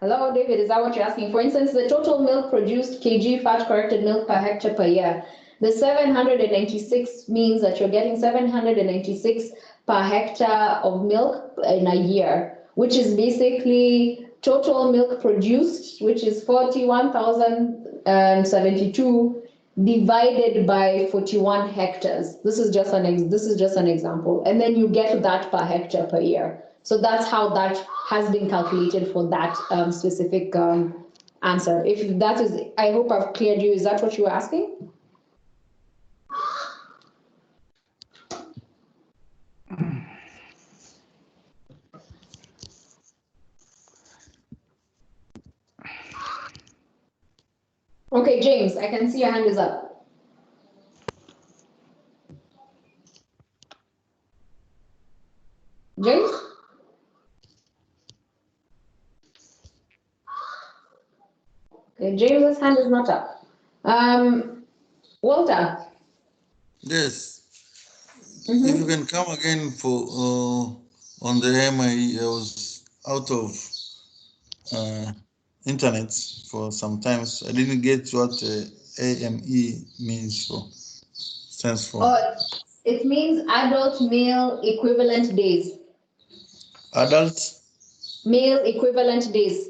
[SPEAKER 2] Hello, David, is that what you're asking? For instance, the total milk produced kg fat corrected milk per hectare per year. The 796 means that you're getting 796 per hectare of milk in a year, which is basically total milk produced, which is 41,072 divided by 41 hectares. This is just an example, and then you get that per hectare per year. So that's how that has been calculated for that specific answer. If that is, I hope I've cleared you. Is that what you were asking? Okay, James, I can see your hand is up. James? Okay, James's hand is not up. Walter?
[SPEAKER 5] Yes. If you can come again for on the AMI, I was out of internet for some times. I didn't get what AME means for, stands for.
[SPEAKER 2] Oh, it means adult male equivalent days.
[SPEAKER 5] Adult?
[SPEAKER 2] Male equivalent days.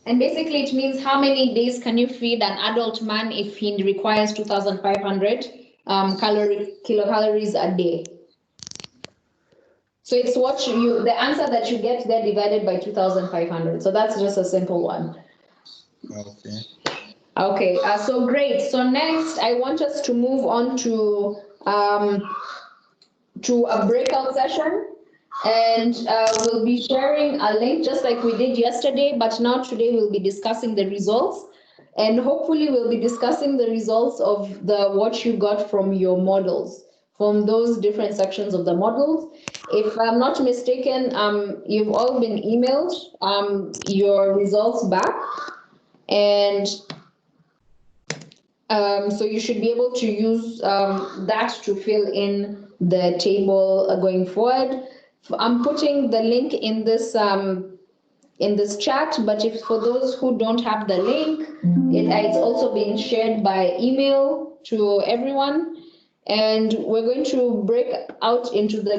[SPEAKER 2] And basically it means how many days can you feed an adult man if he requires 2,500 kilocalories a day. So it's what the answer that you get there divided by 2,500. So that's just a simple one.
[SPEAKER 5] Okay.
[SPEAKER 2] Okay, so great. So next I want us to move on to a breakout session. And we'll be sharing a link just like we did yesterday, but now today we'll be discussing the results, and hopefully we'll be discussing the results of what you got from your models, from those different sections of the models. If I'm not mistaken, you've all been emailed your results back, and so you should be able to use that to fill in the table going forward. I'm putting the link in this chat, but if for those who don't have the link, it's also being shared by email to everyone. And we're going to break out into the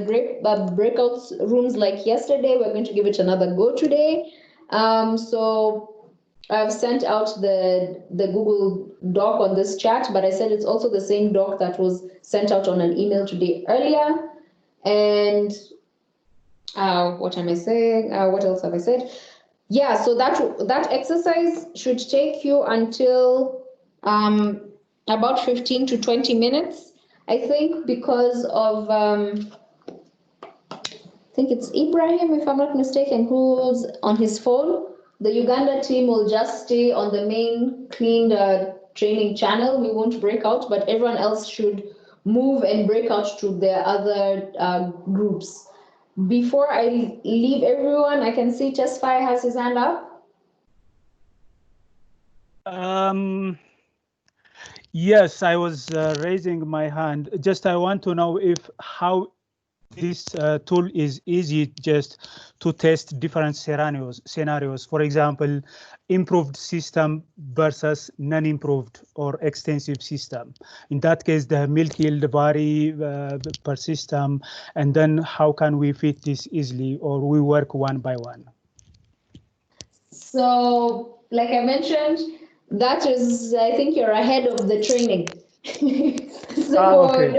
[SPEAKER 2] breakout rooms like yesterday. We're going to give it another go today. So I've sent out the Google Doc on this chat, but I said it's also the same doc that was sent out on an email today earlier. And what am I saying? What else have I said? Yeah, so that exercise should take you until about 15 to 20 minutes, I think, because of I think it's Ibrahim, if I'm not mistaken, who's on his phone. The Uganda team will just stay on the main cleaned training channel. We won't break out, but everyone else should move and break out to their other groups. Before I leave everyone, I can see Tesfaye has his hand up.
[SPEAKER 6] Yes, I was raising my hand. Just I want to know how this tool is easy just to test different scenarios. For example, improved system versus non-improved or extensive system. In that case, the milk yield vary per system, and then how can we fit this easily, or we work one by one?
[SPEAKER 2] So, like I mentioned, that is, I think you're ahead of the training. So
[SPEAKER 6] okay.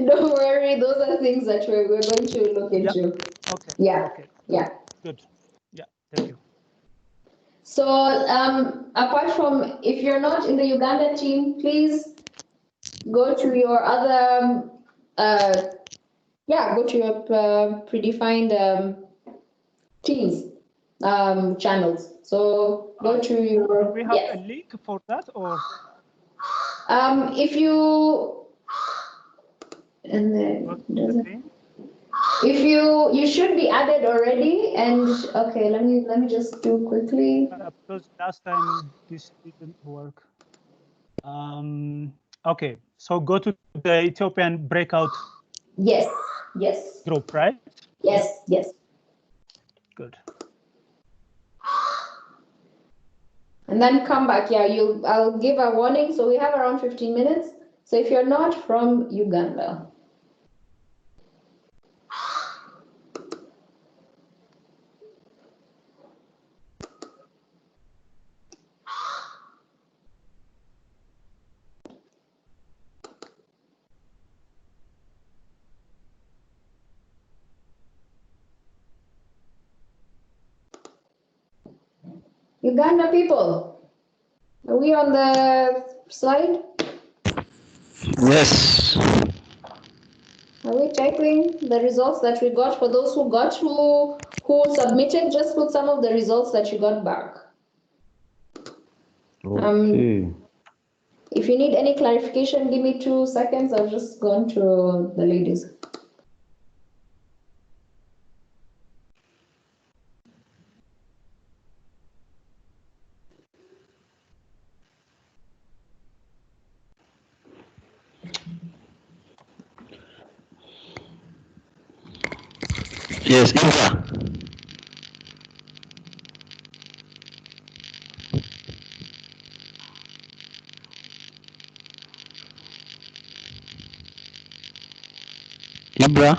[SPEAKER 2] Don't worry, those are things that we're going to look into.
[SPEAKER 6] Yeah. Okay.
[SPEAKER 2] Yeah.
[SPEAKER 6] Okay.
[SPEAKER 2] Yeah.
[SPEAKER 6] Good. Yeah. Thank you.
[SPEAKER 2] So apart from, if you're not in the Uganda team, please go to your other, go to your predefined teams channels. So go to your.
[SPEAKER 6] Do we have a link for that, or?
[SPEAKER 2] If you If you should be added already, and okay, let me just do quickly.
[SPEAKER 6] Because last time this didn't work. Okay, so go to the Ethiopian breakout.
[SPEAKER 2] Yes, yes.
[SPEAKER 6] Group, right?
[SPEAKER 2] Yes, yes.
[SPEAKER 6] Good.
[SPEAKER 2] And then come back. Yeah, I'll give a warning. So we have around 15 minutes. So if you're not from Uganda. Uganda people, are we on the slide?
[SPEAKER 10] Yes.
[SPEAKER 2] Are we typing the results that we got? For those who submitted, just put some of the results that you got back.
[SPEAKER 10] Okay.
[SPEAKER 2] If you need any clarification, give me 2 seconds. I've just gone to the ladies.
[SPEAKER 10] Yes, Ibra. Ibra.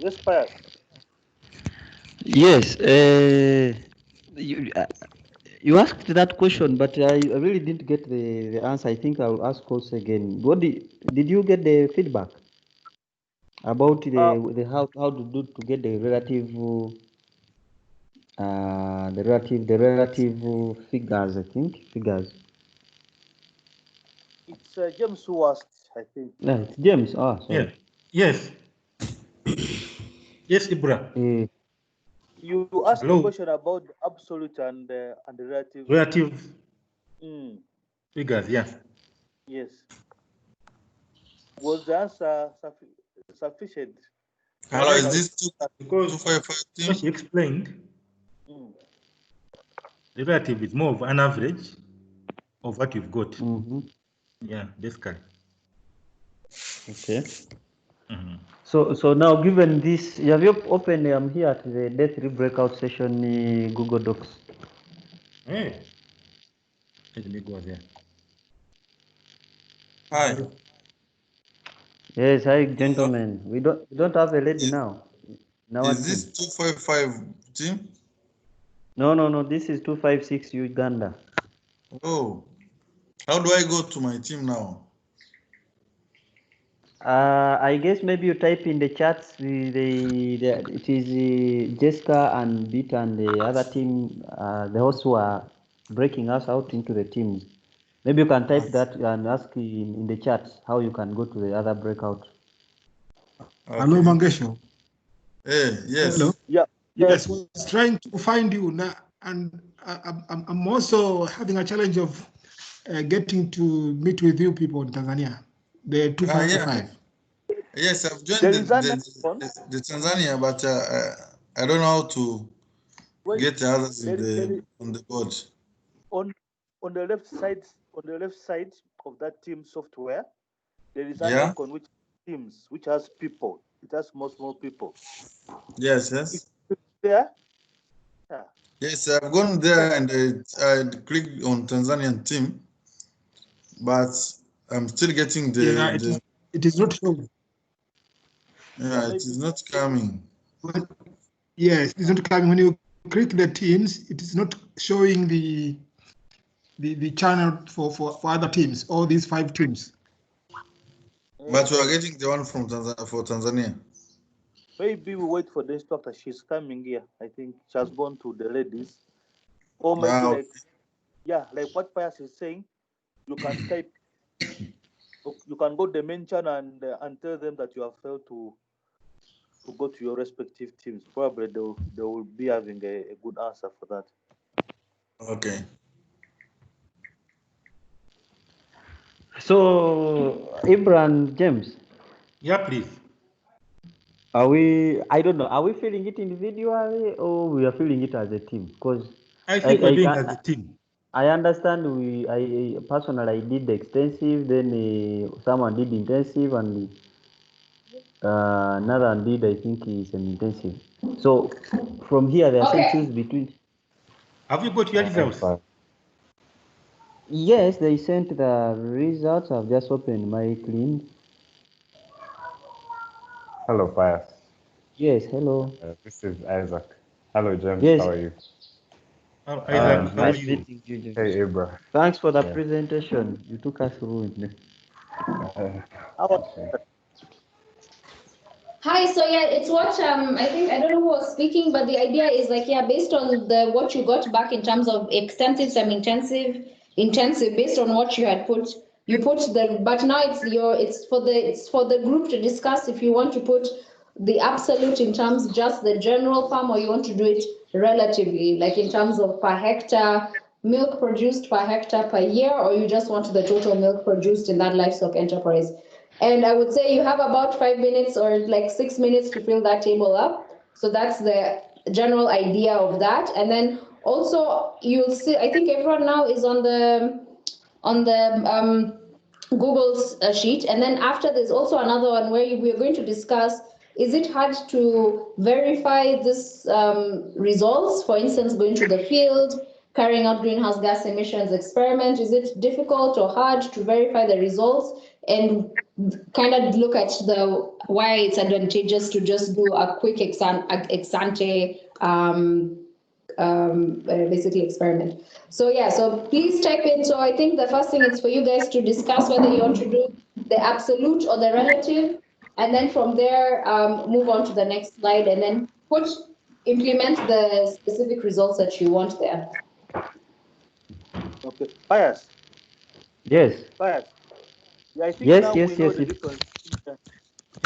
[SPEAKER 7] Yes, Pius.
[SPEAKER 10] Yes. You asked that question, but I really didn't get the answer. I think I'll ask Coach again. What did you get the feedback about the how to do to get the relative figures? I think figures.
[SPEAKER 7] It's James who asked, I think.
[SPEAKER 10] Yeah, it's James. Ah, sorry.
[SPEAKER 3] Yes. Yes, Ibra.
[SPEAKER 7] You asked a question about the absolute and the relative.
[SPEAKER 3] Relative figures, yeah.
[SPEAKER 7] Yes. Was the answer sufficient?
[SPEAKER 5] Hello, is this
[SPEAKER 3] 255 team? She explained the relative is more of an average of what you've got. Yeah, basically.
[SPEAKER 10] Okay. So now, given this, have you opened? I'm here at the Day 3 breakout session, Google Docs.
[SPEAKER 3] Hey, let me go there.
[SPEAKER 5] Hi.
[SPEAKER 10] Yes, hi, gentlemen. We don't have a lady now.
[SPEAKER 5] Is this 255 team?
[SPEAKER 10] No. This is 256 Uganda.
[SPEAKER 5] Oh, how do I go to my team now?
[SPEAKER 10] I guess maybe you type in the chats. It is Jessica and Beat and the other team, the hosts who are breaking us out into the teams. Maybe you can type that and ask in the chat how you can go to the other breakout.
[SPEAKER 5] Okay.
[SPEAKER 1] Hello, Mangesho.
[SPEAKER 5] Hey, yes.
[SPEAKER 1] Hello.
[SPEAKER 7] Yeah.
[SPEAKER 1] Yes, we're trying to find you now, and I'm also having a challenge of getting to meet with you people in Tanzania. The 255.
[SPEAKER 5] Yes, I've joined the Tanzania, but I don't know how to get the others on the board.
[SPEAKER 7] On the left side of that team software, there is an icon which teams, which has people. It has small people.
[SPEAKER 5] Yes.
[SPEAKER 7] There?
[SPEAKER 5] Yeah. Yes, I've gone there and I clicked on Tanzanian team, but I'm still getting
[SPEAKER 1] it is not showing.
[SPEAKER 5] Yeah, it is not coming.
[SPEAKER 1] Yes, it is not coming. When you click the teams, it is not showing the channel for other teams, all these 5 teams.
[SPEAKER 5] But we are getting the one from Tanzania.
[SPEAKER 7] Maybe we wait for the instructor. She's coming here. I think she has gone to the ladies. Or maybe like what Pius is saying, you can type, you can go to the main channel and tell them that you have failed to go to your respective teams. Probably they will be having a good answer for that.
[SPEAKER 5] Okay.
[SPEAKER 10] So, Abraham James.
[SPEAKER 3] Yeah, please.
[SPEAKER 10] Are we? I don't know. Are we feeling it individually or we are feeling it as a team? Because
[SPEAKER 3] I think we're doing as a team.
[SPEAKER 10] I understand. I personally did the extensive, then someone did intensive, and another one did. I think is an intensive. So from here, they are saying choose between.
[SPEAKER 3] Have you got your results?
[SPEAKER 10] Yes, they sent the results. I've just opened my clean.
[SPEAKER 4] Hello, Pius.
[SPEAKER 10] Yes, hello.
[SPEAKER 4] This is Isaac. Hello, James.
[SPEAKER 10] Yes.
[SPEAKER 4] How are you?
[SPEAKER 3] Hello, Isaac. How are
[SPEAKER 10] Nice
[SPEAKER 3] you?
[SPEAKER 10] meeting you, James.
[SPEAKER 4] Hey, Abra.
[SPEAKER 10] Thanks for the presentation. You took us through it.
[SPEAKER 2] Hi, so yeah, it's what I think, I don't know who was speaking, but the idea is like, yeah, based on the what you got back in terms of extensive, semi-intensive, intensive, based on what you had put, you put the, but now it's for the group to discuss if you want to put the absolute in terms just the general farm, or you want to do it relatively, like in terms of per hectare, milk produced per hectare per year, or you just want the total milk produced in that livestock enterprise. And I would say you have about 5 minutes or like 6 minutes to fill that table up. So that's the general idea of that. And then also you'll see, I think everyone now is on the Google's sheet. And then after there's also another one where we're going to discuss, is it hard to verify this results? For instance, going to the field, carrying out greenhouse gas emissions experiment, is it difficult or hard to verify the results? And kind of look at the why it's advantageous to just do a quick ex ante basically experiment. So yeah, so please type in. So I think the first thing is for you guys to discuss whether you want to do the absolute or the relative, and then from there move on to the next slide, and then implement the specific results that you want there.
[SPEAKER 7] Okay, Pius.
[SPEAKER 10] Yes.
[SPEAKER 7] Pius. Yeah, I think
[SPEAKER 10] yes,
[SPEAKER 7] now
[SPEAKER 10] yes,
[SPEAKER 7] we know
[SPEAKER 10] yes.
[SPEAKER 7] the difference.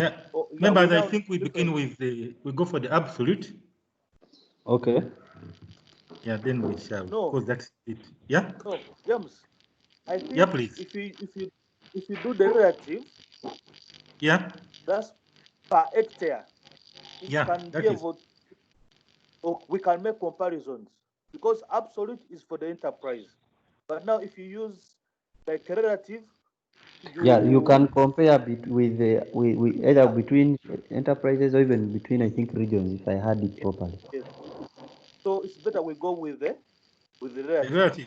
[SPEAKER 3] Yeah. Members, I think we begin with we go for the absolute.
[SPEAKER 10] Okay.
[SPEAKER 3] Yeah, then we shall. No, because that's it. Yeah.
[SPEAKER 7] No, James. I think
[SPEAKER 3] yeah, please.
[SPEAKER 7] If you do the relative,
[SPEAKER 3] yeah,
[SPEAKER 7] that's per hectare. It
[SPEAKER 3] yeah,
[SPEAKER 7] can be able. We can make comparisons because absolute is for the enterprise, but now if you use like a relative.
[SPEAKER 10] You can compare with either between enterprises or even between, I think, regions, if I heard it properly.
[SPEAKER 7] Yes. So it's better we go with the
[SPEAKER 3] relative.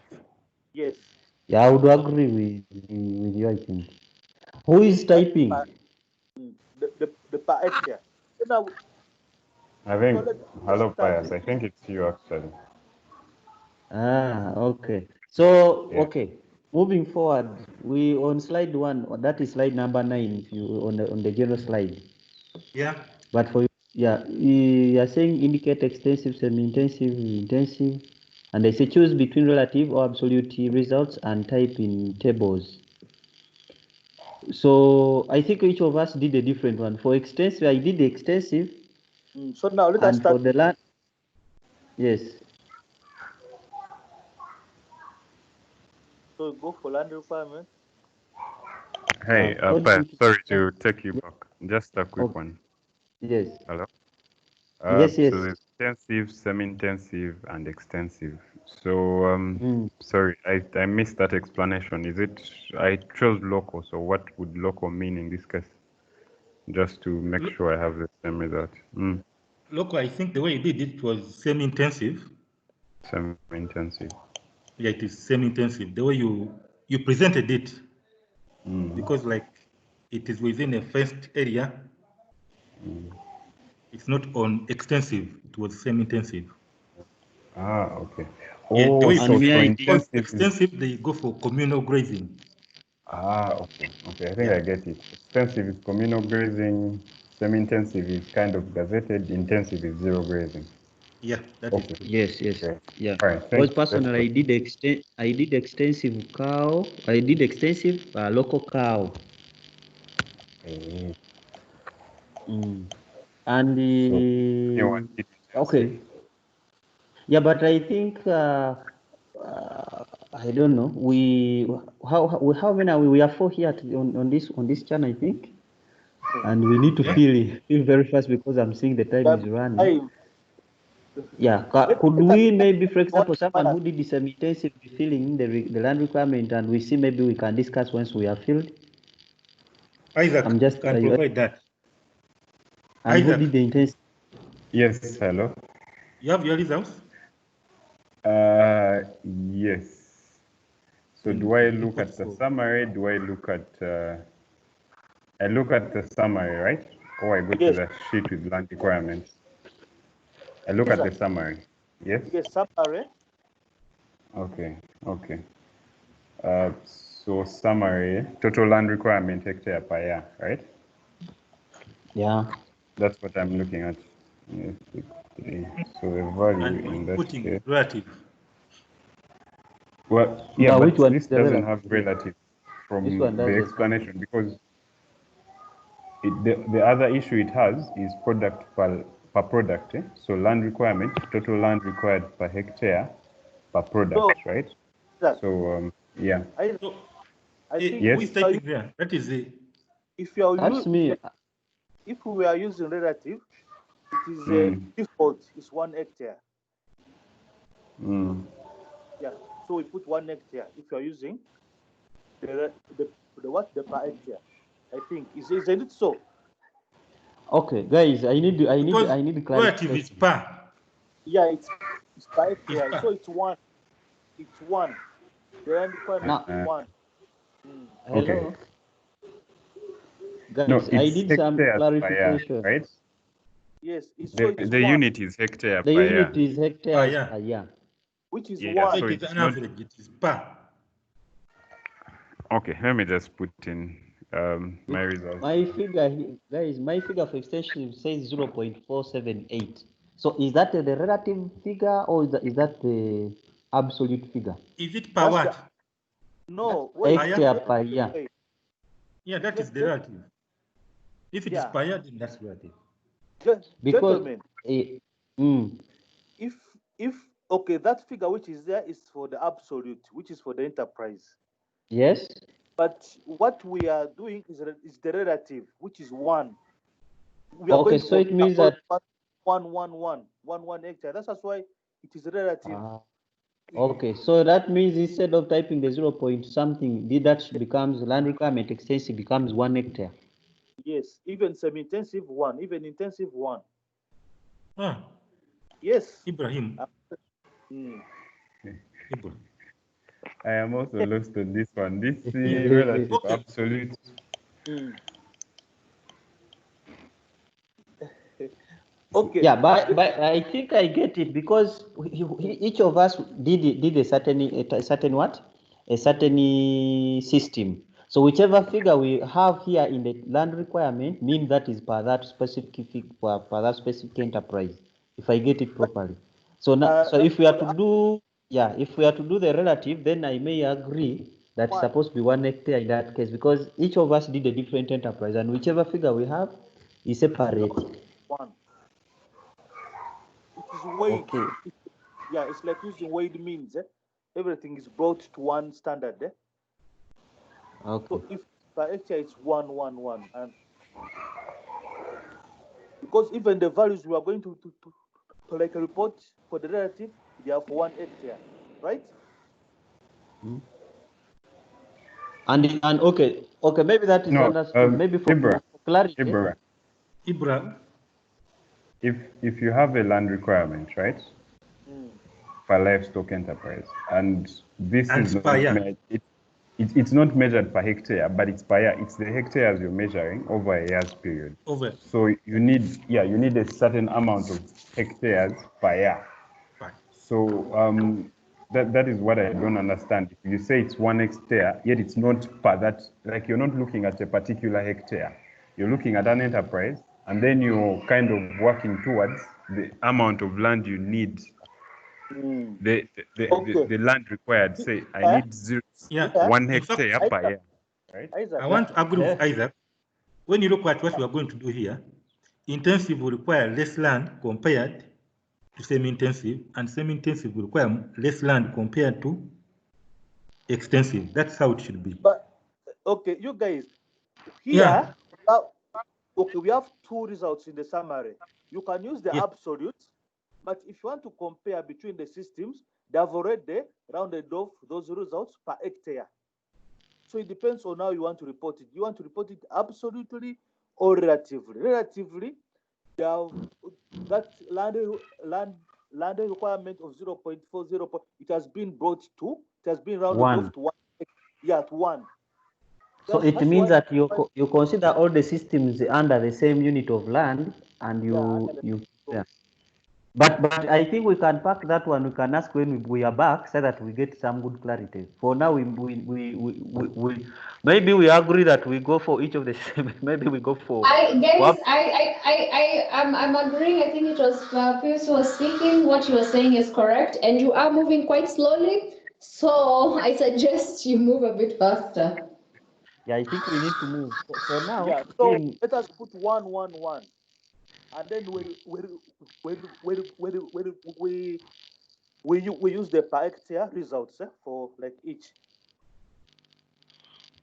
[SPEAKER 7] Yes.
[SPEAKER 10] Yeah, I would agree with you, I think. Who is typing?
[SPEAKER 7] The per hectare. Now,
[SPEAKER 4] I think, hello, Pius. I think it's you, actually.
[SPEAKER 10] Okay. So, okay. Moving forward, we on slide 1, that is slide number 9, if you on the general slide.
[SPEAKER 3] Yeah.
[SPEAKER 10] But for you are saying indicate extensive, semi-intensive, intensive, and they say choose between relative or absolute results and type in tables. So I think each of us did a different one. For extensive, I did the extensive.
[SPEAKER 7] So now let us start.
[SPEAKER 10] For the land, yes.
[SPEAKER 7] So go for land requirement.
[SPEAKER 4] Hey, sorry to take you back. Just a quick one.
[SPEAKER 10] Yes.
[SPEAKER 4] Hello?
[SPEAKER 10] Yes.
[SPEAKER 4] So there's intensive, semi-intensive, and extensive. So, sorry, I missed that explanation. I chose local, so what would local mean in this case? Just to make sure I have the same result.
[SPEAKER 3] Local, I think the way you did it was semi-intensive.
[SPEAKER 4] Semi-intensive.
[SPEAKER 3] Yeah, it is semi-intensive. The way you presented it, because like it is within a fenced area. It's not on extensive. It was semi-intensive.
[SPEAKER 4] Okay.
[SPEAKER 3] Yeah, the way
[SPEAKER 4] so
[SPEAKER 3] extensive, they go for communal grazing.
[SPEAKER 4] Okay. I think I get it. Extensive is communal grazing. Semi-intensive is kind of gazetted. Intensive is zero grazing.
[SPEAKER 3] Yeah, that is.
[SPEAKER 10] Yes. Yeah.
[SPEAKER 4] All right.
[SPEAKER 10] Because personally, I did extensive cow. I did extensive local cow. And okay. Yeah, but I think I don't know. How many are we? We are 4 here on this channel, I think, and we need to feel very fast because I'm seeing the time is running. Yeah, could we maybe, for example, someone who did some intensive filling the land requirement, and we see maybe we can discuss once we are filled.
[SPEAKER 3] Isaac,
[SPEAKER 10] I'm just
[SPEAKER 3] can provide that.
[SPEAKER 10] And Isaac. Who did the intensive?
[SPEAKER 4] Yes, hello.
[SPEAKER 3] You have your results?
[SPEAKER 4] Yes. So do I look at the summary? Do I look at? I look at the summary, right? Or I go to the sheet with land requirements. I look at the summary. Yes.
[SPEAKER 7] Yes, summary.
[SPEAKER 4] Okay. Okay. So summary, total land requirement hectare per year, right?
[SPEAKER 10] Yeah.
[SPEAKER 4] That's what I'm looking at. Yes, so the value in that case.
[SPEAKER 3] Relative.
[SPEAKER 4] Well, yeah, but this doesn't have relative from the explanation because the other issue it has is product per product. So land requirement, total land required per hectare per product, right? So yeah.
[SPEAKER 7] I think
[SPEAKER 3] yes. Who is typing there? That is it.
[SPEAKER 7] If you are using, if we are using relative, it is a default is 1 hectare. Yeah. So we put 1 hectare. If you are using the per hectare, I think isn't it so?
[SPEAKER 10] Okay, guys, I need
[SPEAKER 3] relative is per.
[SPEAKER 7] Yeah, it's per hectare. So it's 1. It's 1. The land requirement is 1.
[SPEAKER 10] Hello. Guys,
[SPEAKER 4] no,
[SPEAKER 10] I need some clarification.
[SPEAKER 4] Right?
[SPEAKER 7] Yes,
[SPEAKER 4] the unit is hectare
[SPEAKER 10] the
[SPEAKER 4] per
[SPEAKER 10] unit
[SPEAKER 4] year.
[SPEAKER 10] is hectares per year.
[SPEAKER 7] Which is 1.
[SPEAKER 3] So it is an average. It is per.
[SPEAKER 4] Okay, let me just put in my results.
[SPEAKER 10] My figure, guys, my figure for extension says 0.478. So is that the relative figure or is that the absolute figure?
[SPEAKER 3] Is it per what?
[SPEAKER 7] No,
[SPEAKER 10] hectare per year.
[SPEAKER 3] Yeah, that is the relative. If it is per year, then that's relative.
[SPEAKER 10] Because
[SPEAKER 7] if okay, that figure which is there is for the absolute, which is for the enterprise.
[SPEAKER 10] Yes.
[SPEAKER 7] But what we are doing is the relative, which is 1. We
[SPEAKER 10] are okay, so it means that
[SPEAKER 7] 1 hectare. That's why it is relative.
[SPEAKER 10] Okay, so that means instead of typing the 0 point something, that becomes land requirement extensive becomes 1 hectare.
[SPEAKER 7] Yes, even semi-intensive 1, even intensive 1.
[SPEAKER 3] Yes. Ibrahim.
[SPEAKER 4] I am also lost on this one. This relative absolute.
[SPEAKER 7] Okay.
[SPEAKER 10] Yeah, but I think I get it because each of us did a certain system. So whichever figure we have here in the land requirement means that is per that specific enterprise. If I get it properly. So now, so if we are to do the relative, then I may agree that it's supposed to be 1 hectare in that case because each of us did a different enterprise and whichever figure we have is separate.
[SPEAKER 7] 1. It is weighed.
[SPEAKER 10] Okay.
[SPEAKER 7] Yeah, it's like using weighed means. Everything is brought to 1 standard.
[SPEAKER 10] Okay.
[SPEAKER 7] So if per hectare it's 1, 1, 1, and because even the values we are going to like a report for the relative, they are for 1 hectare, right?
[SPEAKER 10] And okay, maybe that is understood. Maybe for clarity.
[SPEAKER 3] Ibra.
[SPEAKER 4] If you have a land requirement, right, for livestock enterprise, and this is not it's not measured per hectare, but it's per year. It's the hectares you're measuring over a year's period. So you need a certain amount of hectares per year. So that is what I don't understand. If you say it's 1 hectare, yet it's not per that, like you're not looking at a particular hectare. You're looking at an enterprise, and then you're kind of working towards the amount of land you need. The land required, say, I need 1 hectare per year. Right?
[SPEAKER 3] I want to agree with Isaac. When you look at what we are going to do here, intensive will require less land compared to semi-intensive, and semi-intensive will require less land compared to extensive. That's how it should be.
[SPEAKER 7] But okay, you guys, here, okay, we have two results in the summary. You can use the absolute, but if you want to compare between the systems, they have already rounded off those results per hectare. So it depends on how you want to report it. You want to report it absolutely or relatively. Relatively, they have that land requirement of 0.40. It has been brought to. It has been rounded off to 1. Yeah, to 1.
[SPEAKER 10] So it means that you consider all the systems under the same unit of land, and yeah. But I think we can pack that one. We can ask when we are back so that we get some good clarity. For now, we maybe we agree that we go for each of the maybe we go for.
[SPEAKER 2] I'm agreeing. I think it was Pius who was speaking. What you were saying is correct, and you are moving quite slowly. So I suggest you move a bit faster.
[SPEAKER 10] Yeah, I think we need to move for now.
[SPEAKER 7] Yeah, so let us put 1, 1, 1, and then we use the per hectare results for like each.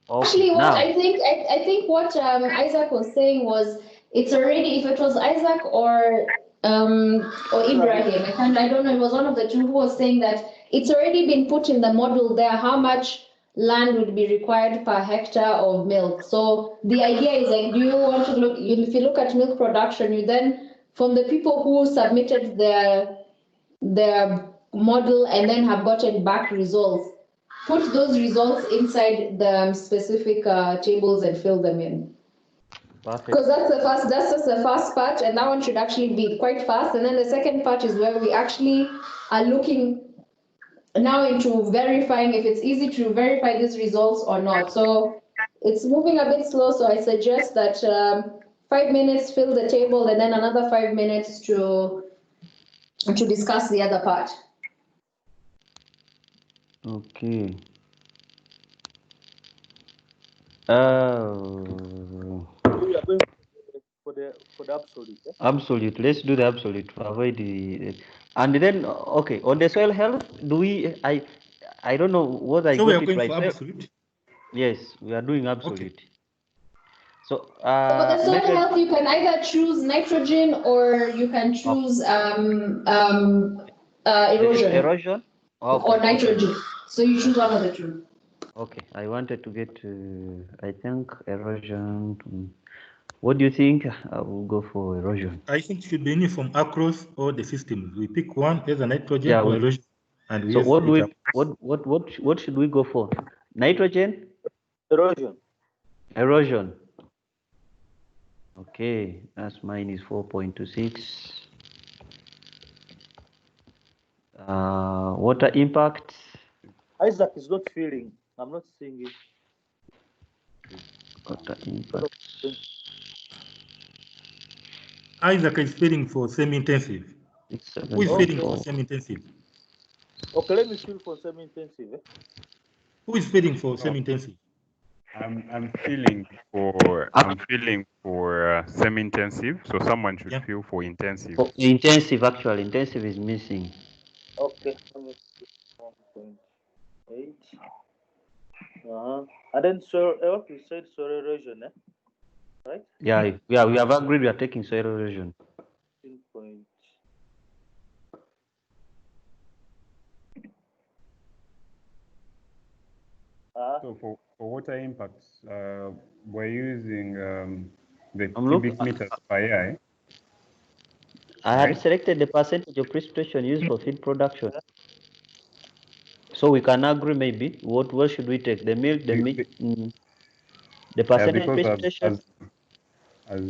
[SPEAKER 2] Okay, actually, what I think what Isaac was saying was it's already, if it was Isaac or Ibrahim, I don't know, it was one of the two who was saying that it's already been put in the model there how much land would be required per hectare of milk. So the idea is like, do you want to look, if you look at milk production, you then, from the people who submitted their model and then have gotten back results, put those results inside the specific tables and fill them in. Because that's just the first part, and that one should actually be quite fast. And then the second part is where we actually are looking now into verifying if it's easy to verify these results or not. So it's moving a bit slow, so I suggest that 5 minutes fill the table and then another 5 minutes to discuss the other part.
[SPEAKER 10] Okay.
[SPEAKER 7] We are going for the absolute.
[SPEAKER 10] Absolute. Let's do the absolute to avoid the. And then okay, on the soil health, do we? I don't know what I got
[SPEAKER 3] we are
[SPEAKER 10] it
[SPEAKER 3] going
[SPEAKER 10] right.
[SPEAKER 3] for absolute.
[SPEAKER 10] Yes, we are doing absolute.
[SPEAKER 3] Okay.
[SPEAKER 2] So for the soil health, you can either choose nitrogen or you can choose erosion.
[SPEAKER 10] Erosion?
[SPEAKER 2] Or nitrogen. So you choose one of the two.
[SPEAKER 10] Okay, I wanted to get I think erosion. What do you think? I will go for erosion.
[SPEAKER 3] I think it should be uniform across all the systems. We pick one, either nitrogen or erosion. And we
[SPEAKER 10] so what should we go for? Nitrogen?
[SPEAKER 7] Erosion.
[SPEAKER 10] Erosion. Okay, that's mine is 4.26. Water impact.
[SPEAKER 7] Isaac is not feeling. I'm not seeing it.
[SPEAKER 10] Water impact.
[SPEAKER 3] Isaac is feeding for semi-intensive. Who is feeding for semi-intensive?
[SPEAKER 7] Okay, let me fill for semi-intensive.
[SPEAKER 3] Who is feeding for semi-intensive?
[SPEAKER 4] I'm feeling for semi-intensive, so someone should fill for intensive.
[SPEAKER 10] For intensive, actually, intensive is missing.
[SPEAKER 7] Okay, 1.8. And then soil, you said soil erosion, right?
[SPEAKER 10] Yeah, we have agreed we are taking soil erosion.
[SPEAKER 7] 15.
[SPEAKER 4] So for water impacts, we're using the cubic meters per year.
[SPEAKER 10] I had selected the percentage of precipitation used for feed production. So we can agree maybe what should we take? The milk, the meat, the percentage precipitation.
[SPEAKER 4] As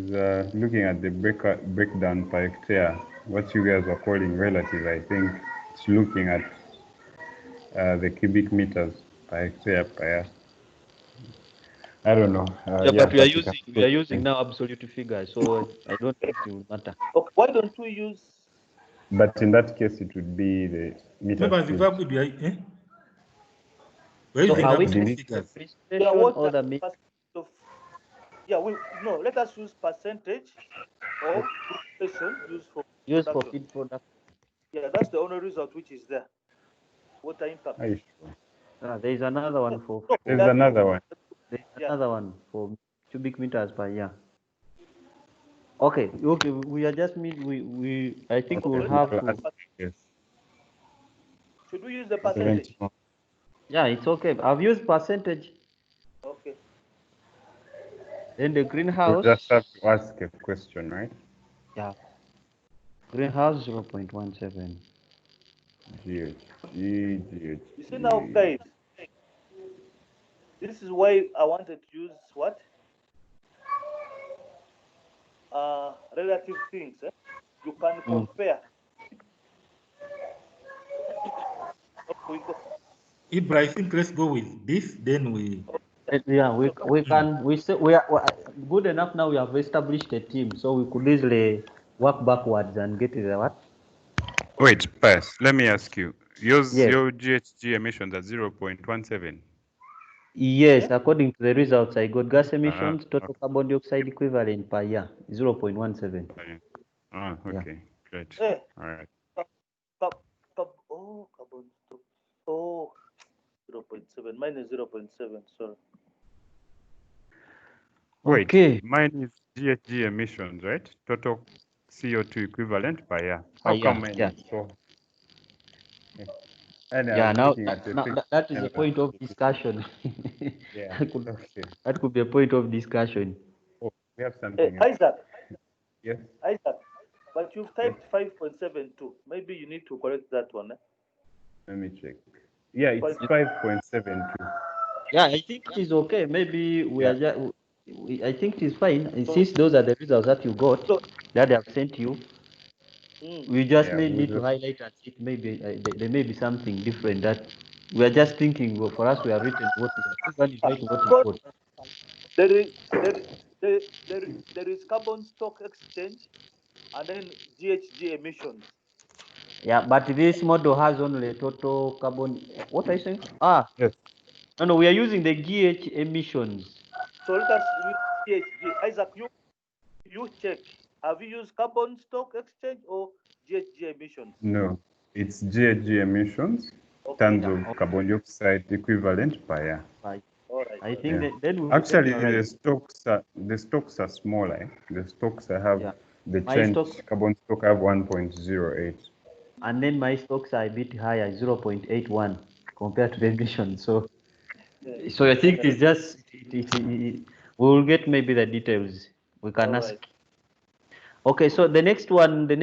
[SPEAKER 4] looking at the breakdown per hectare, what you guys are calling relative, I think it's looking at the cubic meters per hectare per year. I don't know.
[SPEAKER 10] But we are using now absolute figures, so I don't think it will matter.
[SPEAKER 7] Okay, why don't we use?
[SPEAKER 4] But in that case, it would be the meters.
[SPEAKER 3] So are we
[SPEAKER 10] figures?
[SPEAKER 7] Let us use percentage of precipitation used for
[SPEAKER 10] feed production.
[SPEAKER 7] Yeah, that's the only result which is there. Water impact.
[SPEAKER 10] There is another one for.
[SPEAKER 4] There's another one.
[SPEAKER 10] There's another one for cubic meters per year. Okay. Okay. We are just we. I think we'll have to.
[SPEAKER 4] Yes.
[SPEAKER 7] Should we use the percentage?
[SPEAKER 10] Yeah, it's okay. I've used percentage.
[SPEAKER 7] Okay.
[SPEAKER 10] Then the greenhouse.
[SPEAKER 4] You just have to ask a question, right?
[SPEAKER 10] Yeah. Greenhouse 0.17.
[SPEAKER 7] You see now, guys, this is why I wanted to use what? Relative things. You can compare.
[SPEAKER 3] Ibra, I think let's go with this, then we.
[SPEAKER 10] Yeah, we can. We are good enough now. We have established a team, so we could easily work backwards and get to the what?
[SPEAKER 4] Wait, Pius, let me ask you.
[SPEAKER 10] Yes.
[SPEAKER 4] Your GHG emissions are 0.17.
[SPEAKER 10] Yes, according to the results I got, gas emissions, total carbon dioxide equivalent per year, 0.17.
[SPEAKER 4] Okay, great. All right.
[SPEAKER 7] Carbon. Oh, 0.7. Mine is 0.7. Sorry.
[SPEAKER 4] Wait,
[SPEAKER 10] okay.
[SPEAKER 4] Mine is GHG emissions, right? Total CO2 equivalent per year. How come mine is so?
[SPEAKER 10] Yeah, now that is a point of discussion.
[SPEAKER 4] Yeah.
[SPEAKER 10] That could be a point of discussion.
[SPEAKER 4] Oh, we have something.
[SPEAKER 7] Isaac.
[SPEAKER 4] Yes.
[SPEAKER 7] Isaac, but you've typed 5.72. Maybe you need to correct that one.
[SPEAKER 4] Let me check. Yeah, it's 5.72.
[SPEAKER 10] Yeah, I think it is okay. Maybe we are just. I think it is fine. Since those are the results that you got, that they have sent you, we just need to highlight and see maybe there may be something different that we are just thinking. Well, for us, we are written what we got.
[SPEAKER 7] There is carbon stock exchange and then GHG emissions.
[SPEAKER 10] Yeah, but this model has only total carbon. What are you saying?
[SPEAKER 4] Yes.
[SPEAKER 10] No, we are using the GH emissions.
[SPEAKER 7] So let us use GHG. Isaac, you check. Have you used carbon stock exchange or GHG emissions?
[SPEAKER 4] No, it's GHG emissions, tons of carbon dioxide equivalent per year.
[SPEAKER 10] Right.
[SPEAKER 7] All right.
[SPEAKER 10] I think that then
[SPEAKER 4] actually the stocks are smaller. The stocks I have the change carbon stock I have 1.08.
[SPEAKER 10] And then my stocks are a bit higher, 0.81 compared to the emissions. So I think it's just we will get maybe the details. We can ask. Okay, so the next one, I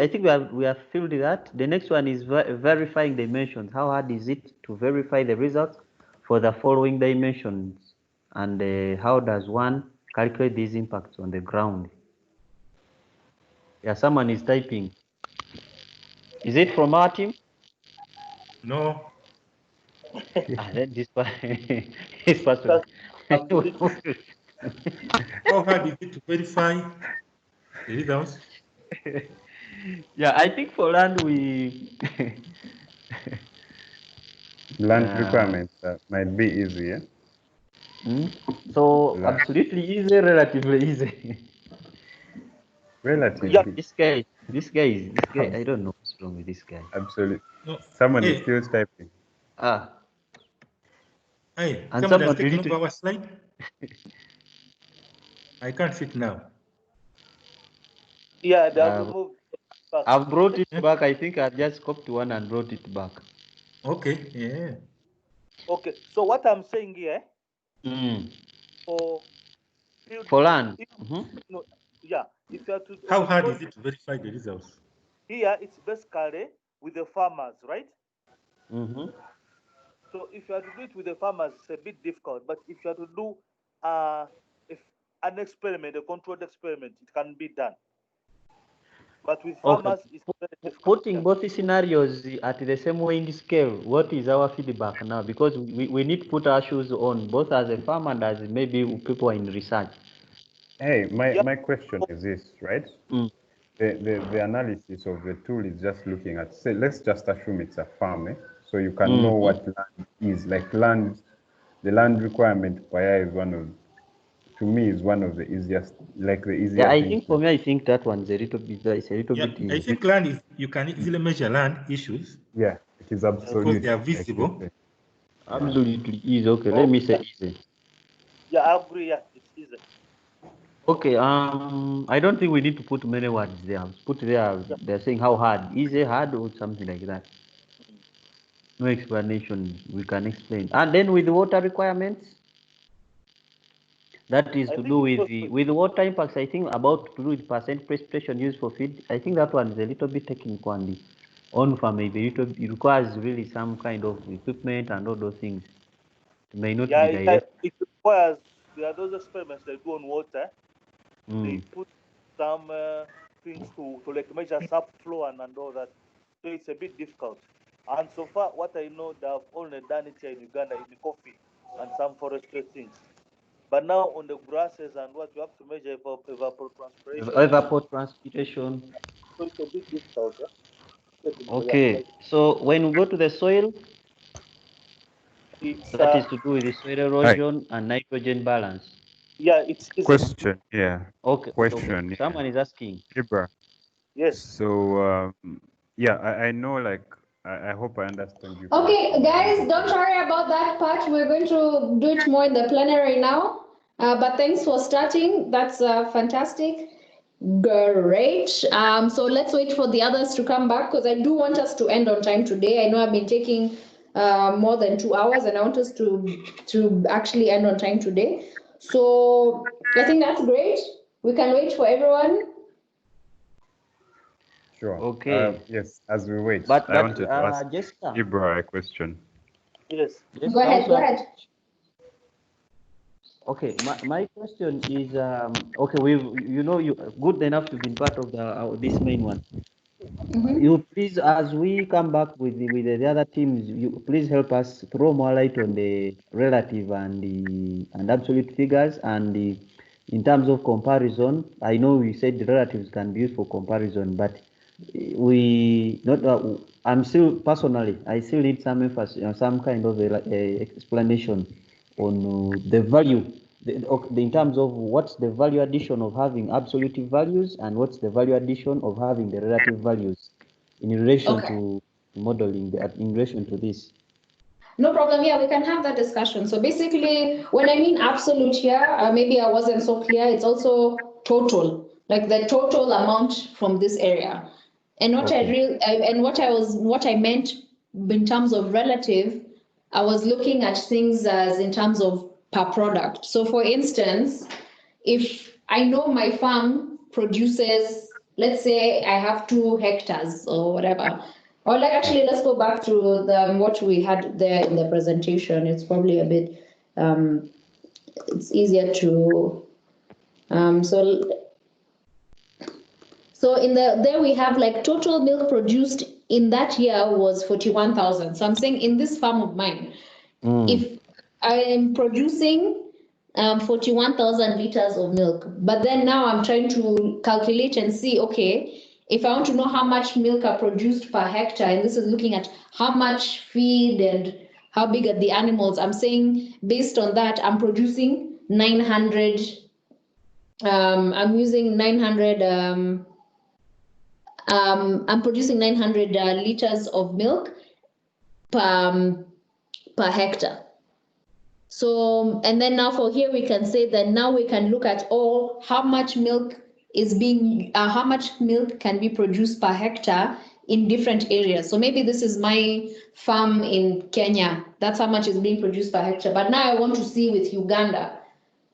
[SPEAKER 10] think we have filled that. The next one is verifying dimensions. How hard is it to verify the results for the following dimensions? And how does one calculate these impacts on the ground? Yeah, someone is typing. Is it from our team?
[SPEAKER 3] No.
[SPEAKER 10] Then this one is personal.
[SPEAKER 3] How hard is it to verify the results?
[SPEAKER 10] Yeah, I think for land we
[SPEAKER 4] land requirements might be easier.
[SPEAKER 10] So absolutely easy, relatively easy.
[SPEAKER 4] Relatively.
[SPEAKER 10] Yeah, this guy, I don't know what's wrong with this guy.
[SPEAKER 4] Absolutely. No. Someone is still typing.
[SPEAKER 3] Hey,
[SPEAKER 10] and
[SPEAKER 3] someone has taken over our slide. I can't fit now.
[SPEAKER 7] Yeah, they have removed.
[SPEAKER 10] I've brought it back. I think I've just copied one and brought it back.
[SPEAKER 3] Okay, yeah.
[SPEAKER 7] Okay, so what I'm saying here,
[SPEAKER 10] for land.
[SPEAKER 7] No, yeah, if you are to.
[SPEAKER 3] How hard is it to verify the results?
[SPEAKER 7] Here, it's basically with the farmers, right? So if you are to do it with the farmers, it's a bit difficult. But if you are to do an experiment, a controlled experiment, it can be done. But with farmers, it's very difficult.
[SPEAKER 10] Putting both scenarios at the same weighing scale, what is our feedback now? Because we need to put our shoes on, both as a farmer and as maybe people in research.
[SPEAKER 4] Hey, my question is this, right? The analysis of the tool is just looking at, say, let's just assume it's a farm, so you can know what land is. Like the land requirement per year is one of the easiest,
[SPEAKER 10] Yeah, I think for me, I think that one's a little bit easy.
[SPEAKER 3] I think land is, you can easily measure land issues.
[SPEAKER 4] Yeah, it is absolutely.
[SPEAKER 3] Because they are visible.
[SPEAKER 10] Absolutely easy. Okay, let me say easy.
[SPEAKER 7] Yeah, I agree. Yeah, it's easy.
[SPEAKER 10] Okay, I don't think we need to put many words there. Put there, they're saying how hard, easy, hard, or something like that. No explanation, we can explain. And then with the water requirements, that is to do with the water impacts, I think about to do with percent precipitation used for feed. I think that one is a little bit technical and the on-farm maybe it requires really some kind of equipment and all those things. It may not be direct.
[SPEAKER 7] It requires, there are those experiments they do on water. They put some things to like measure subflow and all that. So it's a bit difficult. And so far, what I know, they have only done it here in Uganda in the coffee and some forestry things. But now on the grasses and what you have to measure evapotranspiration.
[SPEAKER 10] Evapotranspiration.
[SPEAKER 7] So it's a bit difficult. Yeah?
[SPEAKER 10] Okay, so when we go to the soil, that is to do with the soil erosion and nitrogen balance.
[SPEAKER 7] Yeah, it's
[SPEAKER 4] question. Yeah.
[SPEAKER 10] Okay.
[SPEAKER 4] Question.
[SPEAKER 10] Okay. Someone is asking.
[SPEAKER 4] Ibra.
[SPEAKER 7] Yes.
[SPEAKER 4] So yeah, I know. Like, I hope I understand you.
[SPEAKER 2] Okay, guys, don't worry about that part. We're going to do it more in the plenary now. But thanks for starting. That's fantastic. Great. So let's wait for the others to come back because I do want us to end on time today. I know I've been taking more than 2 hours and I want us to actually end on time today. So I think that's great. We can wait for everyone.
[SPEAKER 4] Sure.
[SPEAKER 10] Okay.
[SPEAKER 4] Yes, as we wait,
[SPEAKER 10] but
[SPEAKER 4] I wanted to ask
[SPEAKER 10] Jessica,
[SPEAKER 4] Ibra a question.
[SPEAKER 7] Yes.
[SPEAKER 2] Go ahead.
[SPEAKER 10] Okay, my question is okay. You good enough to be part of this main one. You please, as we come back with the other teams, you please help us throw more light on the relative and absolute figures and in terms of comparison. I know we said the relatives can be used for comparison, but I'm still personally, I still need some emphasis, some kind of explanation on the value, in terms of what's the value addition of having absolute values and what's the value addition of having the relative values in relation to modeling, in relation to this.
[SPEAKER 2] No problem. Yeah, we can have that discussion. So basically, when I mean absolute here, maybe I wasn't so clear. It's also total, like the total amount from this area. And what what I meant in terms of relative, I was looking at things as in terms of per product. So for instance, if I know my farm produces, let's say I have 2 hectares or whatever, or like actually let's go back to what we had there in the presentation. It's probably a bit it's easier to so in there we have like total milk produced in that year was 41,000. So I'm saying in this farm of mine, if I am producing 41,000 liters of milk, but then now I'm trying to calculate and see, okay, if I want to know how much milk are produced per hectare, and this is looking at how much feed and how big are the animals, I'm saying based on that, I'm producing 900, I'm using 900, I'm producing 900 liters of milk per hectare. So, and then now for here, we can say that now we can look at how much milk is being, how much milk can be produced per hectare in different areas. So maybe this is my farm in Kenya. That's how much is being produced per hectare. But now I want to see with Uganda.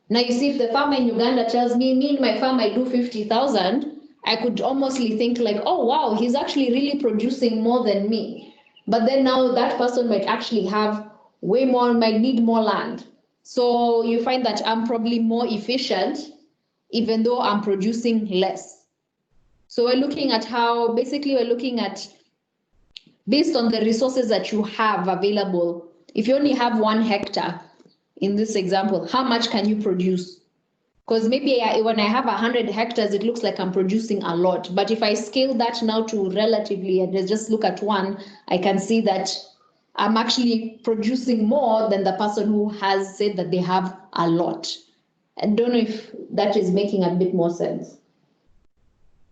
[SPEAKER 2] Now you see if the farmer in Uganda tells me in my farm I do 50,000, I could almost think like, oh, wow, he's actually really producing more than me. But then now that person might actually have way more, might need more land. So you find that I'm probably more efficient, even though I'm producing less. So we're looking at how, basically we're looking at, based on the resources that you have available, if you only have 1 hectare, in this example, how much can you produce? Because maybe when I have 100 hectares, it looks like I'm producing a lot. But if I scale that now to relatively and just look at 1, I can see that I'm actually producing more than the person who has said that they have a lot. I don't know if that is making a bit more sense.